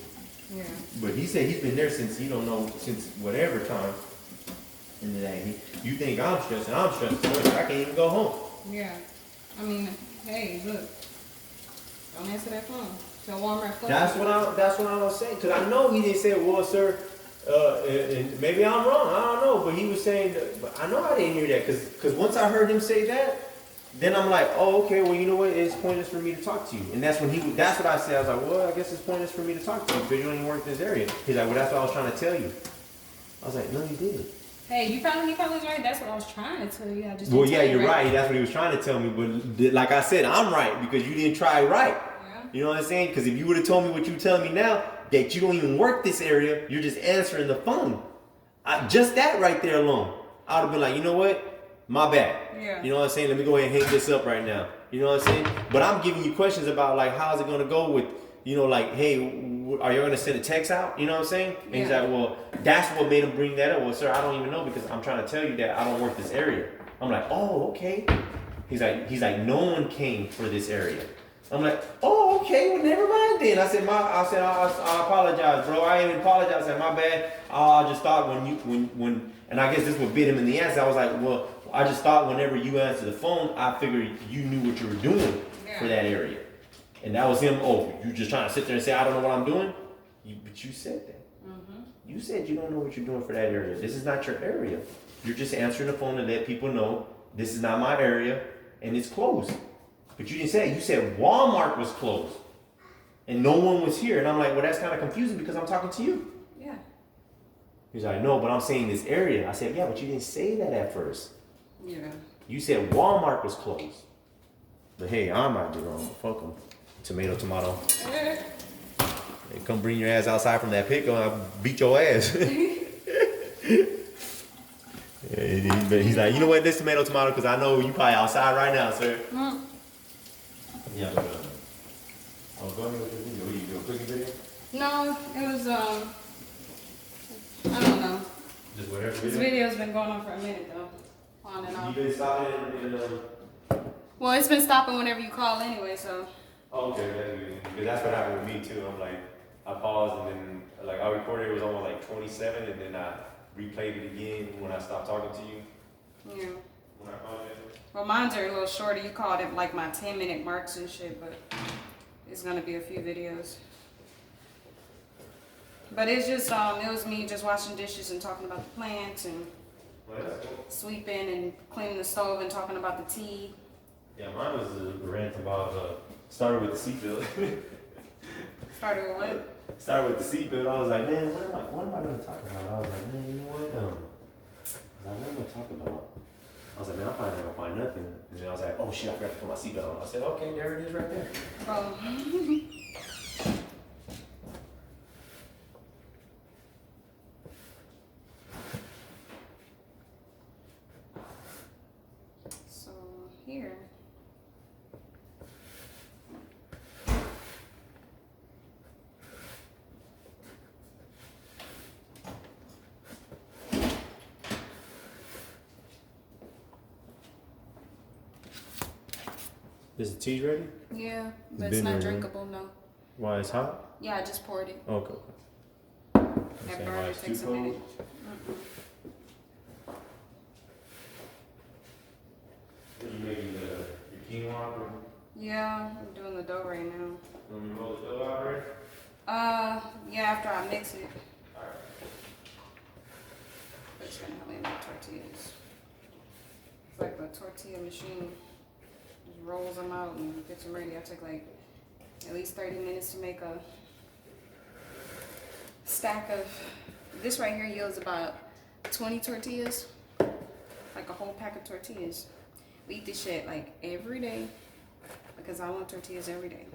Yeah. But he said he's been there since since whatever time. And that you think I'm stressed, and I'm stressed so much I can't even go home. Yeah. I mean, hey, look. Don't answer that phone. So Walmart phone. That's what I was saying. Because I know he didn't say, well, sir, and maybe I'm wrong. I don't know. But he was saying, but I know I didn't hear that. Because once I heard him say that, then I'm like, oh, okay, well, you know what? It's pointless for me to talk to you. And that's what I said. I was like, well, I guess it's pointless for me to talk to you because you don't even work in this area. He's like, well, that's what I was trying to tell you. I was like, no, you didn't. Hey, he probably was right. That's what I was trying to tell you. I just you're right. That's what he was trying to tell me. But like I said, I'm right because you didn't try right. Yeah. You know what I'm saying? Because if you would have told me what you're telling me now, that you don't even work this area, you're just answering the phone. Just that right there alone, I would have been like, you know what? My bad. Yeah. You know what I'm saying? Let me go ahead and hang this up right now. You know what I'm saying? But I'm giving you questions about like, how's it going to go with, like, hey, are you going to send a text out? You know what I'm saying? And he's like, well, that's what made him bring that up. Well, sir, I don't even know because I'm trying to tell you that I don't work this area. I'm like, oh, okay. He's like, no one came for this area. I'm like, oh, okay, well, never mind then. I said, I apologize, bro. I ain't even apologize. I said, my bad. I just thought when, and I guess this would bit him in the ass. I was like, well, I just thought whenever you answered the phone, I figured you knew what you were doing for that area. And that was him. Oh, you just trying to sit there and say, I don't know what I'm doing? But you said that. Mm-hmm. You said you don't know what you're doing for that area. This is not your area. You're just answering the phone to let people know this is not my area and it's closed. But you didn't say it. You said Walmart was closed and no one was here. And I'm like, well, that's kind of confusing because I'm talking to you. Yeah. He's like, no, but I'm saying this area. I said, yeah, but you didn't say that at first. Yeah. You said Walmart was closed. But hey, I might be wrong. Fuck them. Tomato. Hey, come bring your ass outside from that pickle and I'll beat your ass. He's like, you know what, this tomato, because I know you probably outside right now, sir. Mm. Yeah, but, go ahead with your video. What, you do a cooking video? No, it was, I don't know. Just whatever video? This video's been going on for a minute, though. On and off. You been stopping Well, it's been stopping whenever you call anyway, so. Oh, okay, that's good. Because that's what happened with me too. I'm like, I paused and then like I recorded, it was almost like 27 and then I replayed it again when I stopped talking to you. Yeah. When I called it. Well, mine's are a little shorter. You called it like my 10-minute marks and shit, but it's gonna be a few videos. But it's just, it was me just washing dishes and talking about the plants and sweeping and cleaning the stove and talking about the tea. Yeah, mine was a rant about started with the seatbelt. Started with what? Started with the seatbelt. I was like, man, what am I going to talk about? I was like, man, you know what? What am I going to talk about? I was like, man, I'm probably not going to find nothing. And then I was like, oh shit, I forgot to put my seatbelt on. I said, okay, there it is right there. Oh. So, here. Is the tea ready? Yeah, but it's not drinkable, no. Why, it's hot? Yeah, I just poured it. Okay. That burner takes a minute. What are you making, your quinoa? Yeah, I'm doing the dough right now. Want me to roll the dough out already? Yeah, after I mix it. Alright. That's gonna help me make tortillas. It's like a tortilla machine. Just rolls them out and gets them ready. I take like at least 30 minutes to make a stack of, this right here yields about 20 tortillas. Like a whole pack of tortillas. We eat this shit like every day because I want tortillas every day.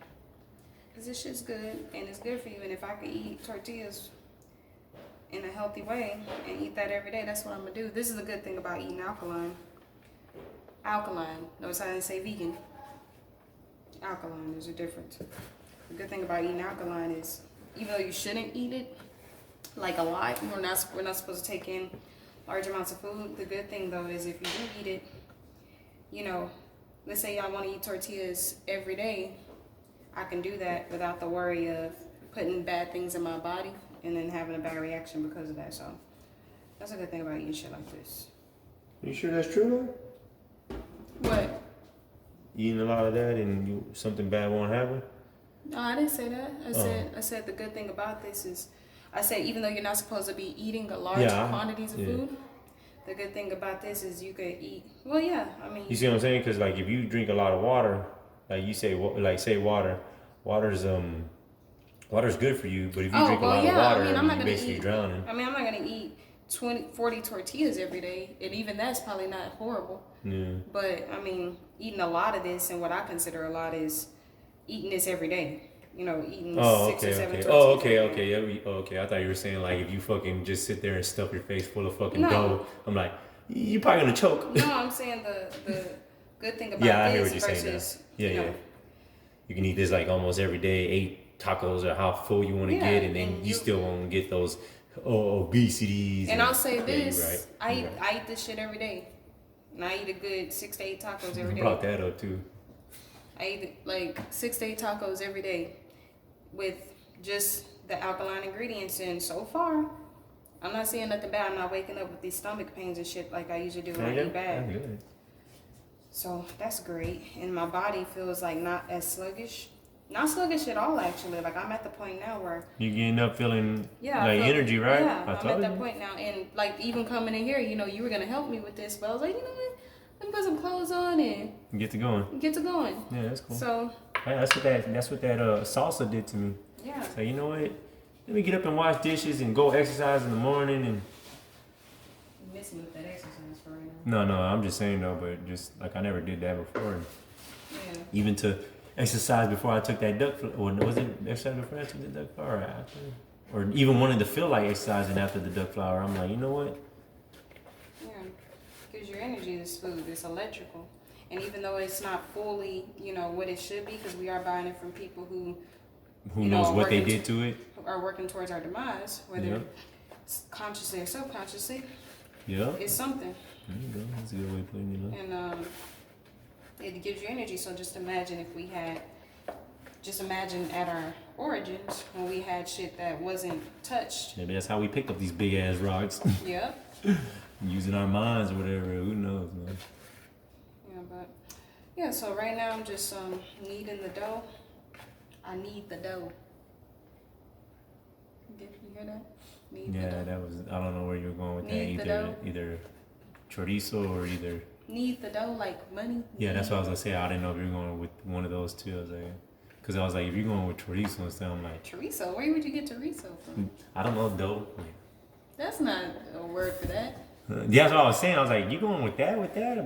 Because this shit's good and it's good for you. And if I could eat tortillas in a healthy way and eat that every day, that's what I'm gonna do. This is a good thing about eating alkaline. Alkaline. Notice I didn't say vegan. Alkaline, there's a difference. The good thing about eating alkaline is, even though you shouldn't eat it like a lot, we're not supposed to take in large amounts of food. The good thing though is if you do eat it, you know, let's say y'all want to eat tortillas every day, I can do that without the worry of putting bad things in my body and then having a bad reaction because of that. So that's a good thing about eating shit like this. You sure that's true though? What? Eating a lot of that and something bad won't happen? No, I didn't say that. I said the good thing about this is, I said even though you're not supposed to be eating large quantities of food, the good thing about this is you could eat. Well, yeah, I mean. You see what I'm saying? Because like if you drink a lot of water, like you say, like say water's good for you. But if you drink a lot of water, you're basically drowning. I mean, I'm not gonna eat 40 tortillas every day, and even that's probably not horrible. Yeah. But I mean, eating a lot of this, and what I consider a lot is eating this every day. You know, eating 6 or 7 tortillas. Okay. I thought you were saying like if you fucking just sit there and stuff your face full of fucking dough, I'm like, you're probably gonna choke. No, I'm saying the good thing about this versus, you know, you can eat this like almost every day, 8 tacos or how full you want to get, and then you still won't get those obesities. And I'll say this, I eat this shit every day, and I eat a good 6 to 8 tacos every day. You brought that up too. I eat like 6 to 8 tacos every day with just the alkaline ingredients, and so far I'm not seeing nothing bad. I'm not waking up with these stomach pains and shit like I usually do when I eat bad. Good. So that's great, and my body feels like not as sluggish. Not sluggish at all, actually. Like I'm at the point now where you're getting up feeling energy, right? Yeah, I'm at that point now, and like even coming in here, you know, you were gonna help me with this, but I was like, you know what? Let me put some clothes on and get to going. Yeah, that's cool. So that's what that salsa did to me. Yeah. So you know what? Let me get up and wash dishes and go exercise in the morning and. You're missing with that exercise for right now. No, I'm just saying though, but just like I never did that before. Yeah. Even to exercise before I took that duck, or was it exercise before I took the duck flower, or after? Or even wanted to feel like exercising after the duck flower. I'm like, you know what? Because your energy is food, it's electrical. And even though it's not fully, you know, what it should be, because we are buying it from people who knows what they did to it, are working towards our demise, whether consciously or subconsciously. Yeah, it's something. There you go. That's a good way of putting it. And it gives you energy. So just imagine if we had, at our origins when we had shit that wasn't touched. Maybe that's how we picked up these big ass rocks. Yep. Using our minds or whatever, who knows, man. So right now I'm just kneading the dough. I need the dough. Did you hear that? That was, I don't know where you were going with that. Either chorizo or either. Need the dough like money? Yeah, that's what I was gonna say. I didn't know if you were going with one of those two. I was like, because I was like, if you're going with chorizo instead, I'm like. Chorizo? Where would you get chorizo from? I don't know, dough. That's not a word for that. Yeah, that's what I was saying. I was like, you going with that,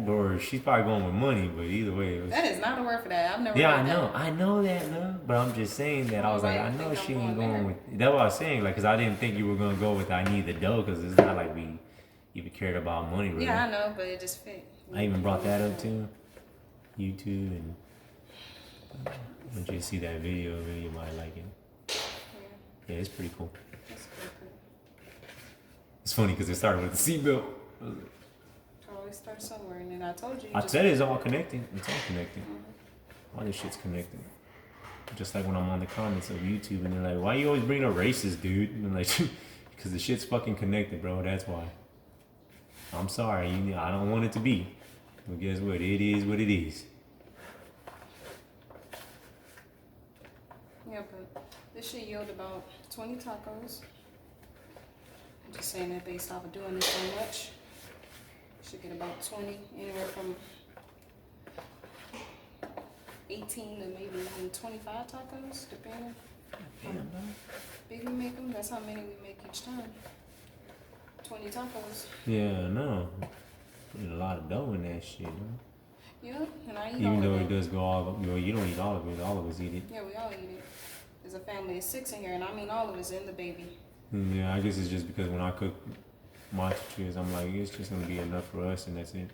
or she's probably going with money. But either way, that is not a word for that. I've never. Yeah, I know that, no. But I'm just saying that I was like, I know she ain't going with. That's what I was saying, like, because I didn't think you were gonna go with I need the dough, because it's not like we even cared about money, really. Yeah, I know, but it just fit. I even brought that up too, YouTube, and once you see that video, you might like it. Yeah, it's pretty cool. It's funny because it started with the seatbelt. Always start somewhere, and then I told you. I said it's all connected. It's all connected. All this shit's connected. Just like when I'm on the comments of YouTube and they're like, "Why you always bring up racist, dude?" And I'm like, Cause the shit's fucking connected, bro. That's why. I'm sorry. I don't want it to be. But guess what? It is what it is. Yeah, but this should yield about 20 tacos. I'm just saying that based off of doing this so much. Should get about 20, anywhere from 18 to maybe even 25 tacos, depending. How big we make them, that's how many we make each time. 20 tacos. Yeah, I know. Putting a lot of dough in that shit, huh? Yeah, and I eat Even all though of it it. does go all, you don't eat all of it. All of us eat it. Yeah, we all eat it. There's a family of 6 in here, and I mean all of us and the baby. Yeah, I guess it's just because when I cook my tortillas, I'm like, it's just gonna be enough for us, and that's it.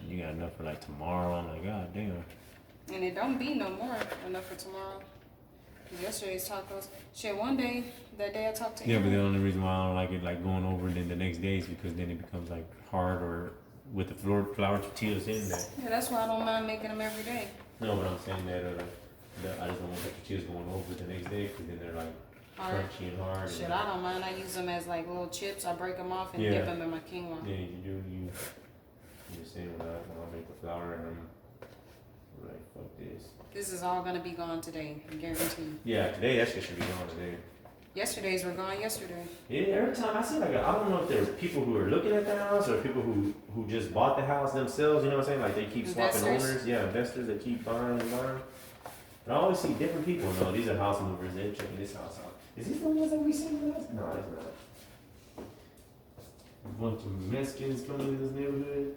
You got enough for like tomorrow. I'm like, god damn. And it don't be no more enough for tomorrow. Yesterday's tacos. Shit, one day, that day I talked to Yeah, him. but the only reason why I don't like it like going over then the next day is because then it becomes like hard or with the flour tortillas in there. Yeah, that's why I don't mind making them every day. No, but I'm saying that I just don't want the tortillas going over the next day because then they're like Hard. crunchy and hard. Shit, and, I don't mind. I use them as like little chips. I break them off and Yeah. dip them in my quinoa. Yeah, you do. You just saying when I make the flour and I'm like, fuck this. This is all gonna be gone today, guaranteed. Yeah, today that shit should be gone today. Yesterday's were gone yesterday. Yeah, every time I see like I don't know if there's people who are looking at the house or people who just bought the house themselves. You know what I'm saying? Like they keep swapping Investors. owners. Yeah, investors that keep buying and buying. But I always see different people. No, these are house movers. They're checking this house out. Is these the ones that we seen last? No, that's not. A bunch of Mexicans coming in this neighborhood.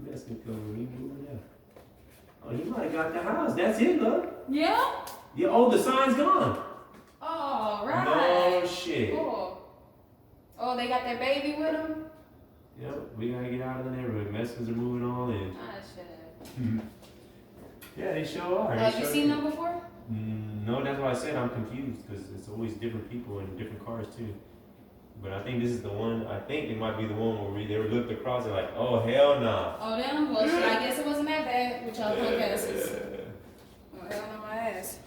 Mexican coming, we moving out. Oh, you might have got the house. That's it, love. Yeah? Yeah. Oh, the sign's gone. Oh, right. No shit. Cool. Oh, they got their baby with them? Yep, we gotta get out of the neighborhood. Mexicans are moving all in. Ah, shit. Yeah, they sure are. Have you seen them before? No, that's why I said I'm confused because it's always different people in different cars too. But I think this is the one. I think it might be the one where they were looked across and like, oh hell nah. Oh, damn. Well, shit, I guess it wasn't that bad with y'all punk asses. Oh, hell no, my ass.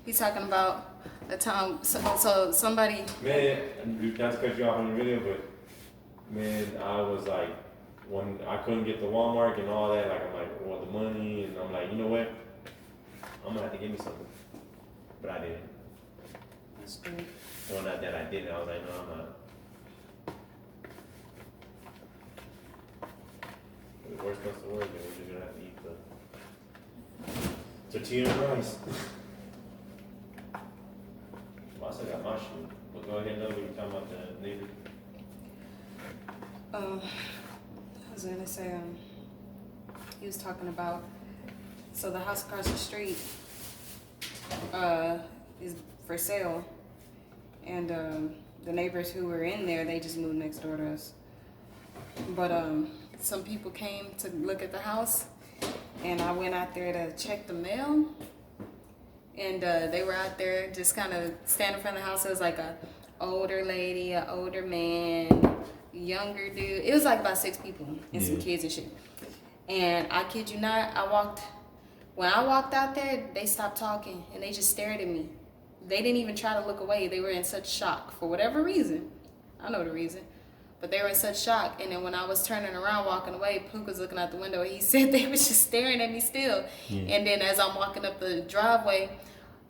He's talking about the time. So somebody. Man, not to cut you off on the video, but man, I was like, when I couldn't get the Walmart and all that, like I'm like, well, the money, and I'm like, you know what? I'm gonna have to give me something. But I didn't. That's good. Well, not that I didn't. I was like, no, I'm not. The worst comes to worst, then we're just gonna have to eat the tortilla and rice. Well, I still got my shoe. But go ahead, though, we can talk about the neighbor. I was gonna say, he was talking about, so the house across the street, is for sale, and the neighbors who were in there, they just moved next door to us. But some people came to look at the house, and I went out there to check the mail, and they were out there just kind of standing in front of the house. It was like a older lady, an older man, younger dude. It was like about 6 people and some kids and shit. And I kid you not, when I walked out there, they stopped talking and they just stared at me. They didn't even try to look away. They were in such shock for whatever reason. I know the reason. But they were in such shock. And then when I was turning around, walking away, Pook was looking out the window. He said they was just staring at me still. Yeah. And then as I'm walking up the driveway,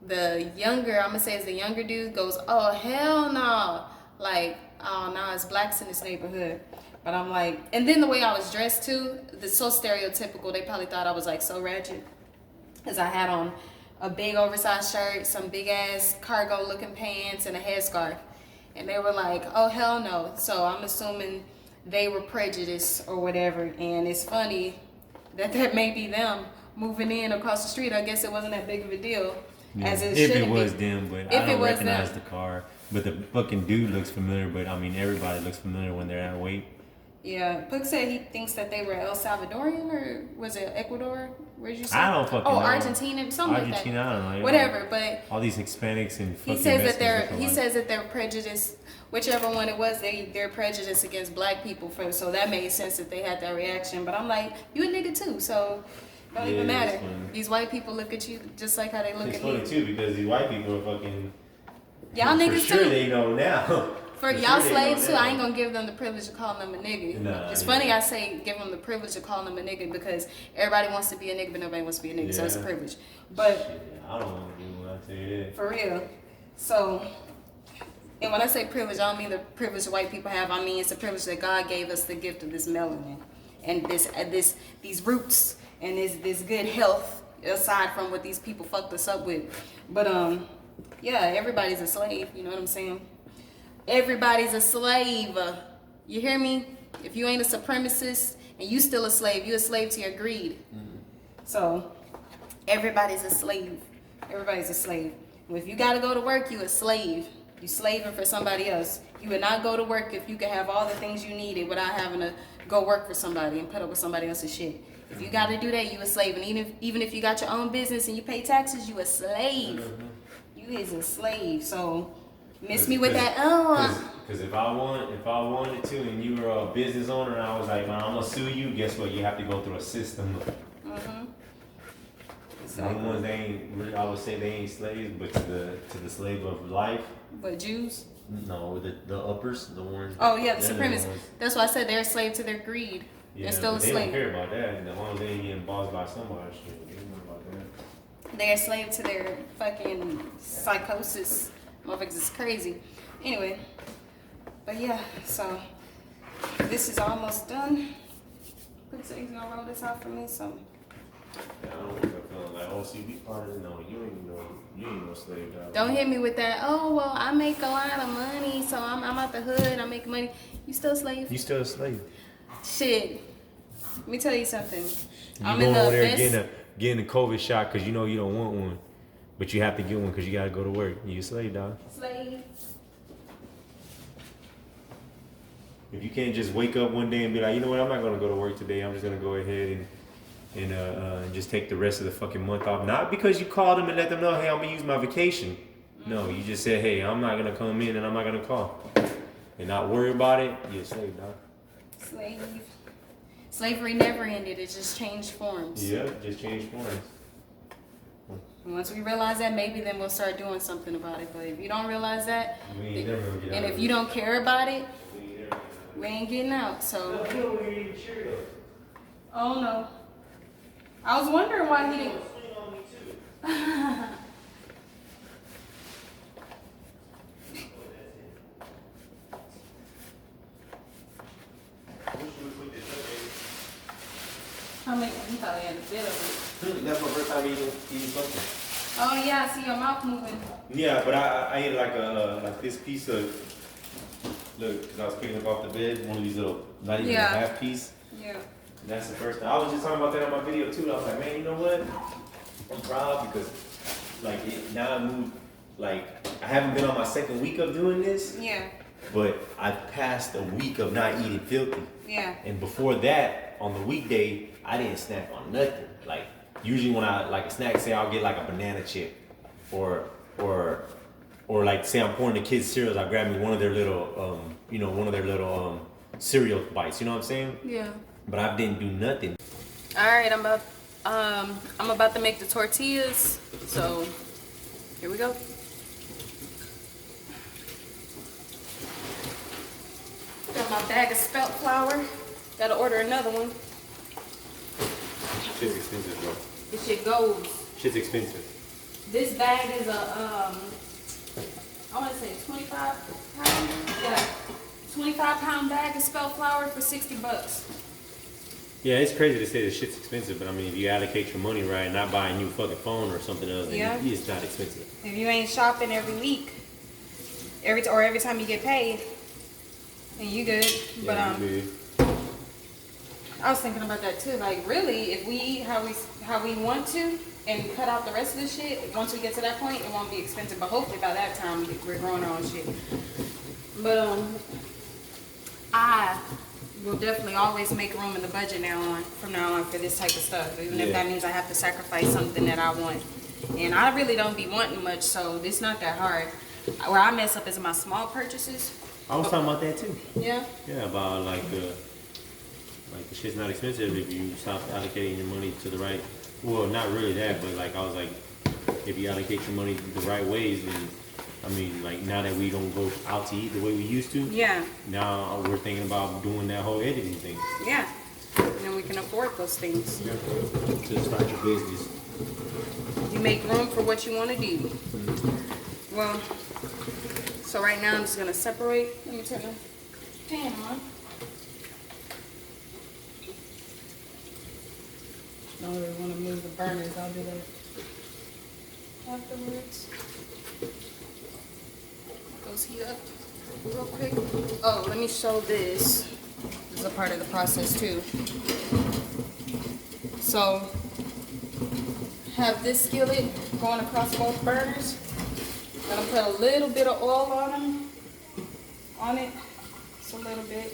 the younger, I'm going to say it's the younger dude, goes, oh, hell no. Like, oh, no, it's blacks in this neighborhood. But I'm like, and then the way I was dressed too, it's so stereotypical. They probably thought I was like so ratchet. Because I had on a big oversized shirt, some big ass cargo looking pants, and a headscarf. And they were like, oh, hell no. So I'm assuming they were prejudiced or whatever. And it's funny that may be them moving in across the street. I guess it wasn't that big of a deal. Yeah. As it if should it was be. them, but If I don't recognize them. the car. But the fucking dude looks familiar, but I mean, everybody looks familiar when they're at weight. Yeah, Puck said he thinks that they were El Salvadorian, or was it Ecuador? Where did you say? I don't fucking know. Argentina, something like that. Argentina, I don't know. Whatever, but all these Hispanics and fucking he says that Mexicans says that they're prejudiced. Whichever one it was, they're prejudiced against black people. So that made sense that they had that reaction. But I'm like, you a nigga too, so it don't even matter. These white people look at you just like how they look at me. It's funny too because these white people are fucking Y'all niggas sure too. They know now. For y'all slaves too, I ain't gonna give them the privilege of calling them a nigga. Nah, it's funny I say give them the privilege of calling them a nigga because everybody wants to be a nigga, but nobody wants to be a nigga, so it's a privilege. But shit, I don't want to do what I tell you that. For real. So, and when I say privilege, I don't mean the privilege white people have. I mean it's the privilege that God gave us the gift of this melanin and these roots and this good health aside from what these people fucked us up with. But yeah, everybody's a slave. You know what I'm saying? Everybody's a slave. You hear me? If you ain't a supremacist and you still a slave, you a slave to your greed. Mm-hmm. So everybody's a slave. Everybody's a slave. Well, if you gotta go to work, you a slave. You slaving for somebody else. You would not go to work if you could have all the things you needed without having to go work for somebody and put up with somebody else's shit. If you gotta do that, you a slave. And even if you got your own business and you pay taxes, you a slave. Mm-hmm. You is a slave. So miss me with that. Because if I wanted to, and you were a business owner, and I was like, man, I'm gonna sue you. Guess what? You have to go through a system. Mm-hmm. The ones they ain't. I would say they ain't slaves, but to the slave of life. But Jews? No, the uppers, the ones. Oh yeah, the supremacists. That's why I said they're a slave to their greed. Yeah, they're still a slave. They don't care about that. As long as they ain't getting bossed by somebody, shit, they don't know about that. They're a slave to their fucking psychosis. Motherfuckers is crazy. Anyway, but yeah, so this is almost done. Looks like he's gonna roll this out for me, so. Yeah, I don't want to feel like, oh, see, we part of it. No, you ain't no slave dog. Don't hit me with that. Oh well, I make a lot of money, so I'm out the hood. I make money. You still a slave? You still a slave? Shit. Let me tell you something. I'm going over there getting a COVID shot because you know you don't want one, but you have to get one because you gotta go to work. You a slave, dog. Slave. If you can't just wake up one day and be like, you know what, I'm not gonna go to work today. I'm just gonna go ahead and just take the rest of the fucking month off. Not because you called them and let them know, hey, I'm gonna use my vacation. No, you just said, hey, I'm not gonna come in and I'm not gonna call. And not worry about it, you're a slave, dog. Slave. Slavery never ended, it just changed forms. Yeah, just changed forms. And once we realize that, maybe then we'll start doing something about it. But if you don't realize that, and if you don't care about it, we ain't getting out. So. Oh no. I was wondering why he didn't. How many? You probably had a bit of it. That's my first time eating something. Oh yeah, I see your mouth moving. Yeah, but I ate like this piece of, look, because I was picking up off the bed, one of these little, not even a half piece. Yeah. That's the first time. I was just talking about that on my video too. I was like, man, you know what? I'm proud because, like, now I moved. Like, I haven't been on my second week of doing this. Yeah. But I passed a week of not eating filthy. Yeah. And before that, on the weekday, I didn't snack on nothing. Like, usually when I like a snack, say I'll get like a banana chip, or like say I'm pouring the kids cereals, I grab me one of their little, cereal bites. You know what I'm saying? Yeah. But I didn't do nothing. All right, I'm about to make the tortillas. So here we go. Got my bag of spelt flour. Gotta order another one. Shit's expensive, bro. This shit goes. Shit's expensive. This bag is I want to say 25 pound. Yeah, 25-pound bag of spelt flour for $60. Yeah, it's crazy to say this shit's expensive, but I mean, if you allocate your money right, not buy a new fucking phone or something else, then it's not expensive. If you ain't shopping every week, every time you get paid, then you good. Yeah, But you good. I was thinking about that too. Like, really, if we eat how we want to and cut out the rest of the shit, once we get to that point, it won't be expensive. But hopefully by that time we're growing our own shit. But I will definitely always make room in the budget from now on for this type of stuff, even if that means I have to sacrifice something that I want. And I really don't be wanting much, so it's not that hard. Where I mess up is my small purchases. I was talking about that too. Yeah? Yeah, about like the shit's not expensive if you stop allocating your money to the right. Well, not really that, but like I was like, if you allocate your money the right ways, then I mean, like now that we don't go out to eat the way we used to, Yeah, now we're thinking about doing that whole editing thing. yeah. And then we can afford those things. Yeah. To start your business. You make room for what you want to do. Well, so right now I'm just going to separate. Let me turn the pan on. Don't really want to move the burners. I'll do that afterwards. Those heat up real quick. Oh, let me show this. This is a part of the process too. So, have this skillet going across both burners. Gonna put a little bit of oil on it, just a little bit,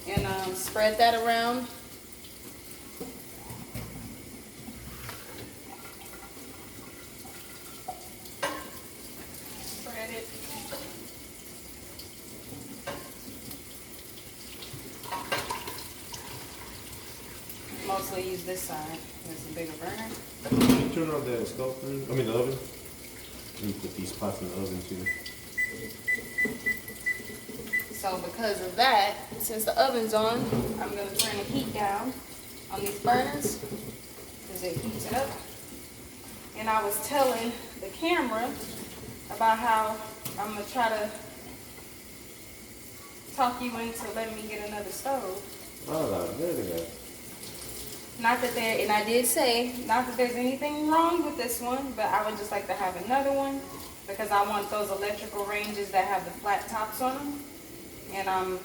and spread that around. Spread it. Mostly use this side. It's a bigger burner. Can you turn on the stove thing? I mean the oven? Let me put these pots in the oven too. So because of that, since the oven's on, I'm going to turn the heat down on these burners because it heats it up. And I was telling the camera about how I'm going to try to talk you into letting me get another stove. Oh, there we go. Not that there, and I did say, not that there's anything wrong with this one, but I would just like to have another one because I want those electrical ranges that have the flat tops on them. And I'm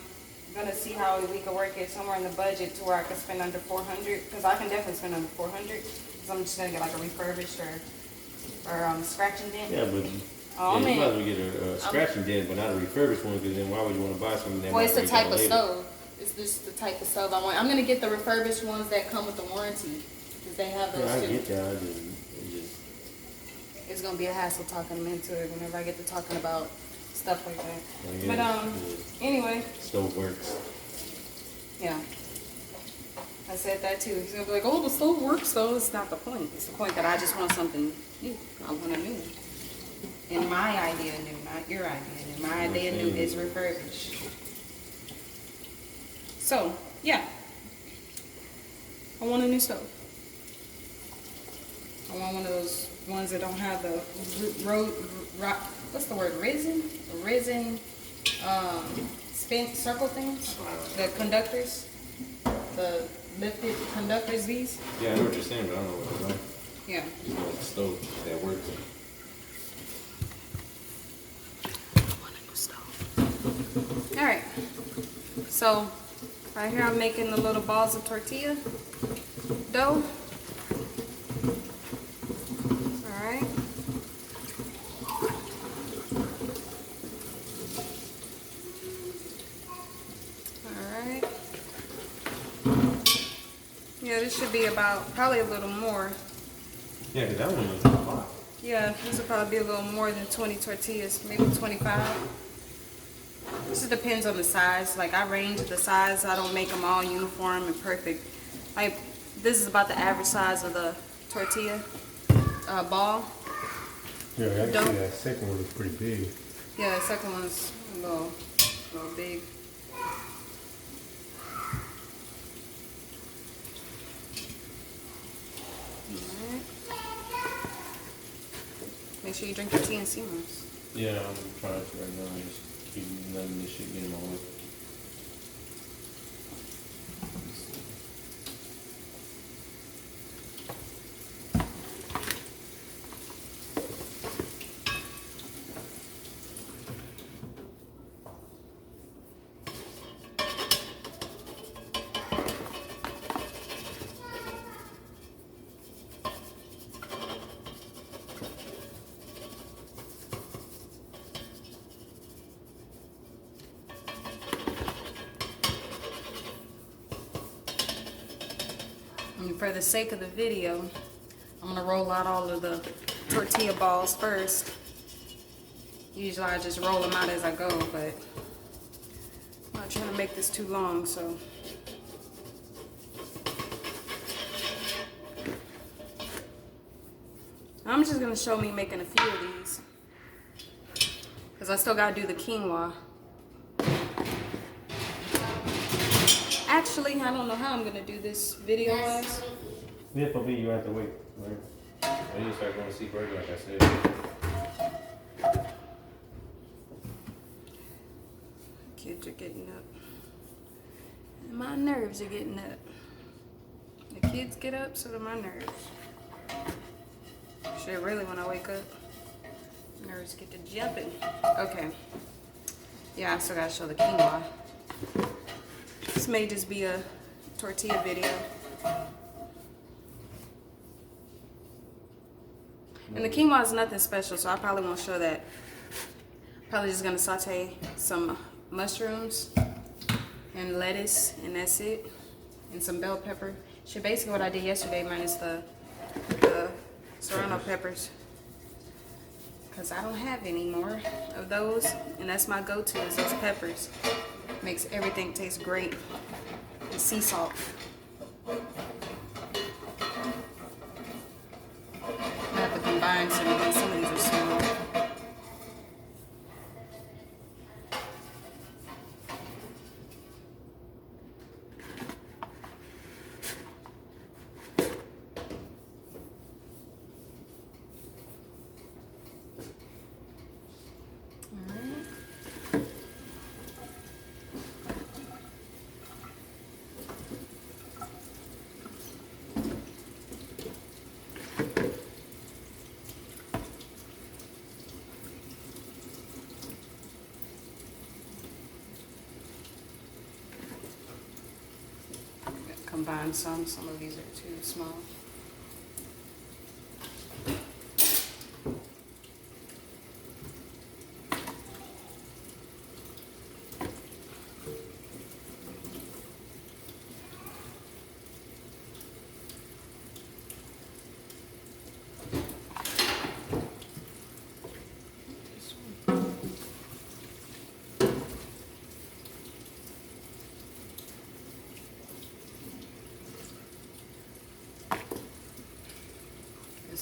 going to see how we can work it somewhere in the budget to where I can spend under 400, because I can definitely spend under 400, because I'm just going to get like a refurbished or scratch and dent. Yeah, but Oh, you man. might as well get a scratch and dent, but not a refurbished one, because then why would you want to buy something that Well, it's the might break type down of later? stove. It's just the type of stove I want. I'm going to get the refurbished ones that come with the warranty, because they have those Yeah, I too. get that. It just It's going to be a hassle talking them into it whenever I get to talking about stuff like that. yeah, But anyway, stove works. yeah. I said that too. He's going to be like, oh, the stove works though. It's not the point. It's the point that I just want something new. I want a new one. And my idea new, not your idea new. My idea new is refurbished. So, yeah. I want a new stove. I want one of those ones that don't have the what's the word? Resin, spin circle things. The conductors, the lifted conductors. These. Yeah, I know what you're saying, but I don't know what they're like. Yeah. You know, like a stove that works. I want a new stove. All right. So, right here I'm making the little balls of tortilla dough. Alright. Alright. Yeah, this should be about, probably a little more. Yeah, because that one was a lot. Yeah, this will probably be a little more than 20 tortillas, maybe 25. This just depends on the size. Like, I range the size. I don't make them all uniform and perfect. Like, this is about the average size of the tortilla ball. Yeah, actually, Dough. that second one was pretty big. Yeah, the second one's a little big. Alright. Make sure you drink your tea and Seamus. Yeah, I'm trying to right now. I just keep letting this shit get in my way. And for the sake of the video, I'm gonna roll out all of the tortilla balls first. Usually I just roll them out as I go, but I'm not trying to make this too long, so. I'm just gonna show me making a few of these. I still gotta do the quinoa. Actually, I don't know how I'm gonna do this video-wise. Yeah, for me, you have to wait. Right? I need to start going to see burger, like I said. Kids are getting up. And my nerves are getting up. The kids get up, so do my nerves. Shit, really, when I wake up, nerves get to jumping. Okay. Yeah, I still gotta show the quinoa. This may just be a tortilla video. And the quinoa is nothing special, so I probably won't show that. Probably just gonna saute some mushrooms and lettuce, and that's it. And some bell pepper. Shit, basically what I did yesterday minus the serrano peppers. Because I don't have any more of those. And that's my go-to is those peppers. Makes everything taste great. And sea salt. I have to combine some of these. Some of these are small. Combine some of these are too small.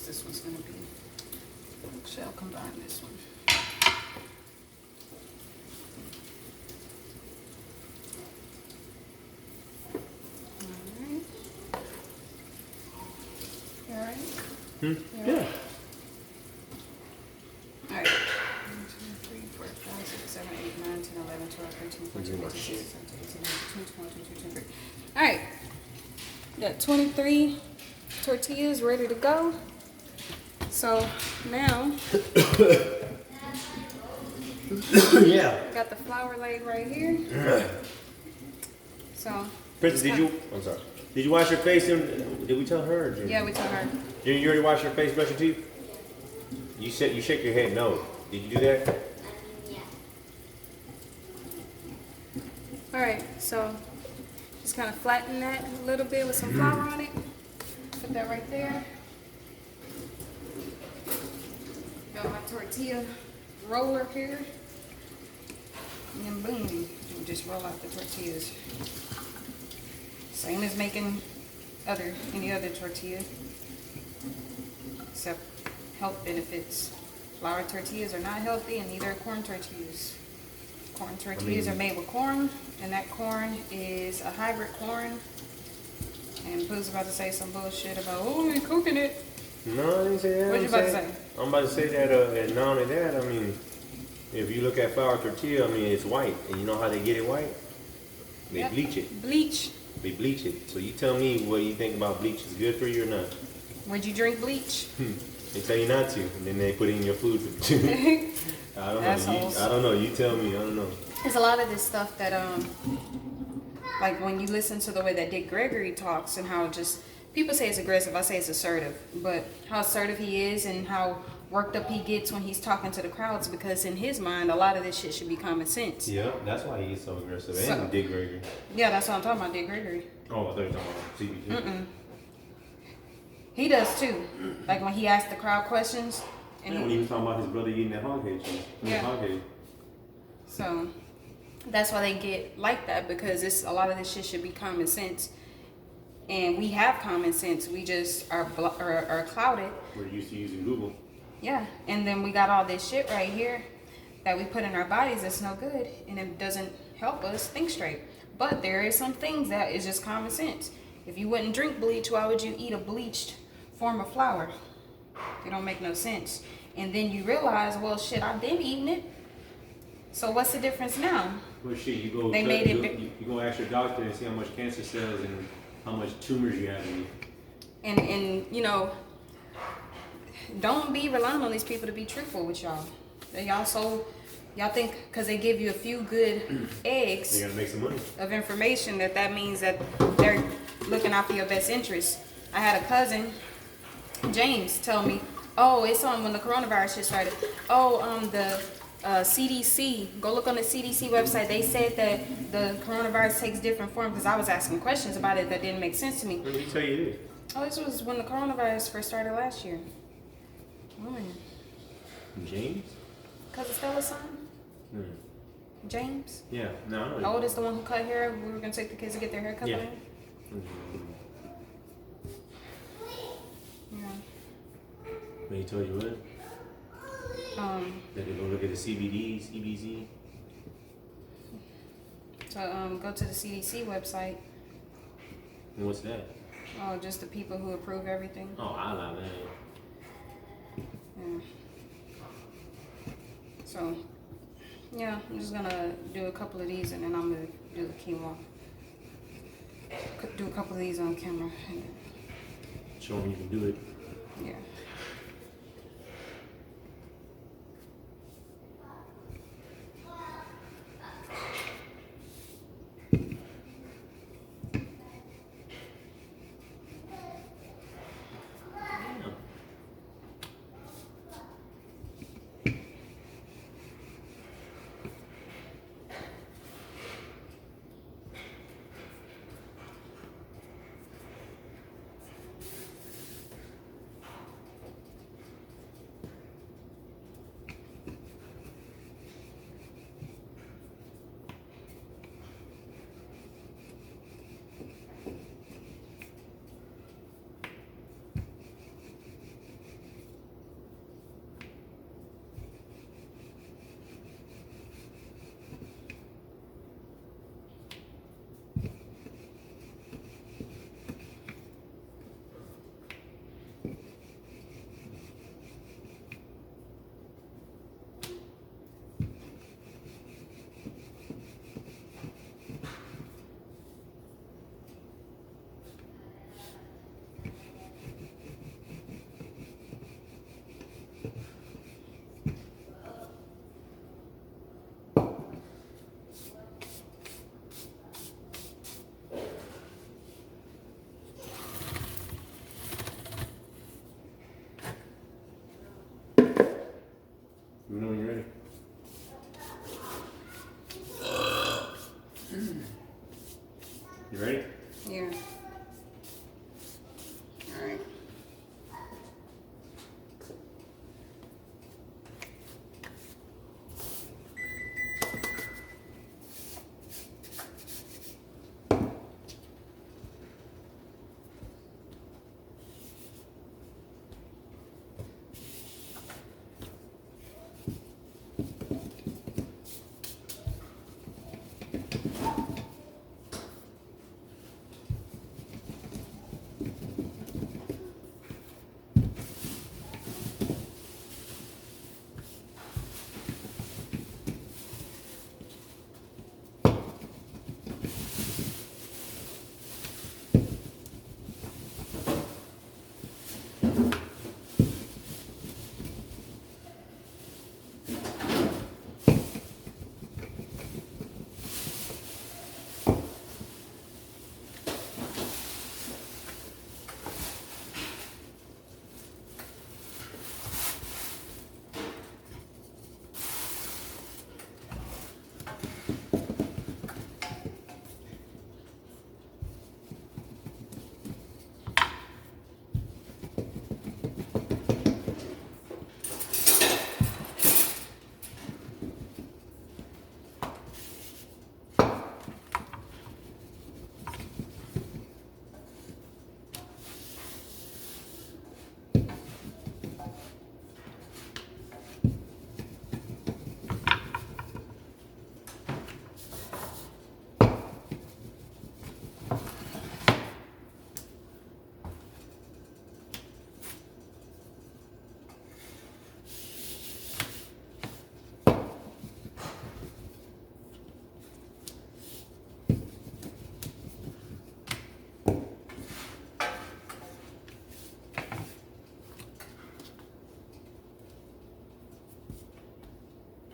This one's gonna be, actually I'll combine this one. Alright. You alright? Yeah. Alright. 1, 2, 3, 4, 5, 6, 7, 8, 9, 10, 11, 12, 13, 14, 15, 16, 17, 18, 19, 20, 21, 22, 23. Alright. Got 23 tortillas ready to go. So now, Yeah. got the flour laid right here. So, Princess, I'm sorry. Did you wash your face and did we tell her? Or did yeah, we told her. you already wash your face, brush your teeth? You said you shake your head no. Did you do that? Yeah. Alright, so just kind of flatten that a little bit with some flour on it. Put that right there. Got my tortilla roller here. And then boom, you just roll out the tortillas. Same as making any other tortilla. Except health benefits. Flour tortillas are not healthy, and neither are corn tortillas. Corn tortillas are made with corn, and that corn is a hybrid corn. And Pooh's about to say some bullshit about, oh, you're cooking it. No, I didn't say that. What you about to say? I'm about to say that, and not only that, I mean, if you look at flour tortilla, I mean, it's white. And you know how they get it white? They Yep. bleach it. Bleach. They bleach it. So you tell me what you think about bleach is good for you or not. Would you drink bleach? They tell you not to, and then they put it in your food. I don't know. Assholes. I don't know. You tell me. I don't know. There's a lot of this stuff that, like when you listen to the way that Dick Gregory talks and how just, people say it's aggressive, I say it's assertive, but how assertive he is and how worked up he gets when he's talking to the crowds, because in his mind, a lot of this shit should be common sense. Yeah, that's why he's so aggressive. So- And Dick Gregory. Yeah, that's what I'm talking about, Dick Gregory. Oh, I thought you were talking about CBT. He does too. Like when he asks the crowd questions. And And when he was talking about his brother eating that hog head cheese. Yeah. Hog head. So that's why they get like that, because it's a lot of this shit should be common sense, and we have common sense. We just are clouded. We're used to using Google. Yeah, and then we got all this shit right here that we put in our bodies that's no good, and it doesn't help us think straight. But there is some things that is just common sense. If you wouldn't drink bleach, why would you eat a bleached form of flour? It don't make no sense. And then you realize, well, shit, I've been eating it. So what's the difference now? Well, shit, you go. They made it You go ask your doctor and see how much cancer cells and how much tumors you have in you. And you know, don't be relying on these people to be truthful with y'all. Y'all think because they give you a few good eggs You gotta make some money. of information that means that they're looking out for your best interest. I had a cousin, James, tell me, oh, it's on when the coronavirus shit started. Oh, the CDC, go look on the CDC website. They said that the coronavirus takes different forms because I was asking questions about it that didn't make sense to me. Let me tell you this. Oh, this was when the coronavirus first started last year. Oh, man. James? Cousin Stella's son? Hmm. James? Yeah, no, I know. Oh, that's the one who cut hair. We were going to take the kids to get their hair cut Yeah. by him? Yeah. But he told you what? That they go look at the CBD, CBZ. So go to the CDC website. And what's that? Oh, just the people who approve everything. Oh, I love that. Yeah. So, yeah, I'm just gonna do a couple of these and then I'm gonna do the quinoa. Do a couple of these on camera. And then, Show him you can do it. yeah.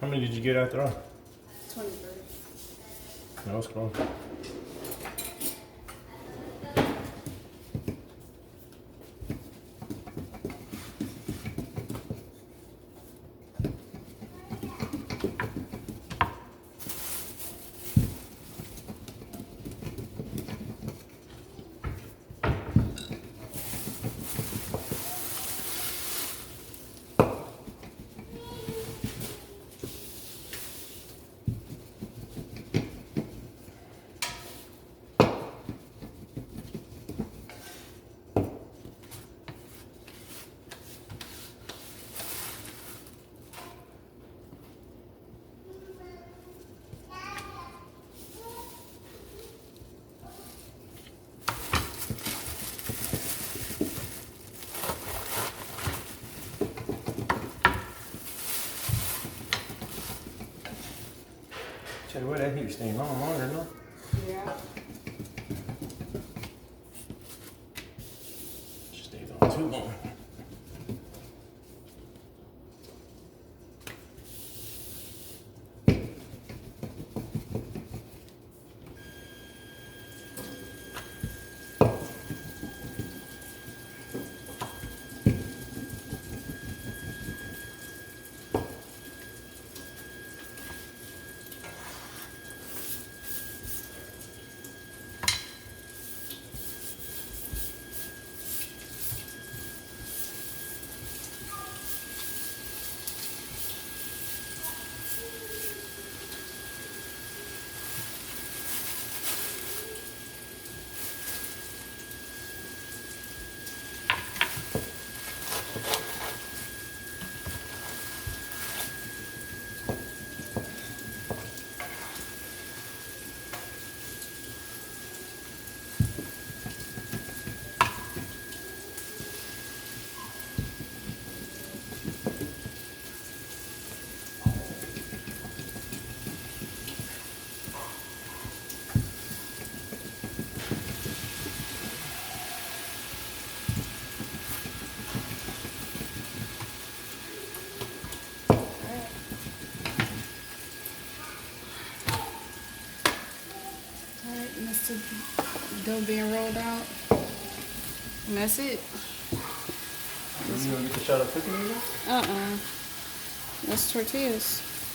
How many did you get after all? 23. That was close. Tell you what, that heat's staying on longer, no? Yeah. Just stays on too long. Alright, and that's the dough being rolled out. And that's it. You gonna get the shot of cooking again? That's tortillas.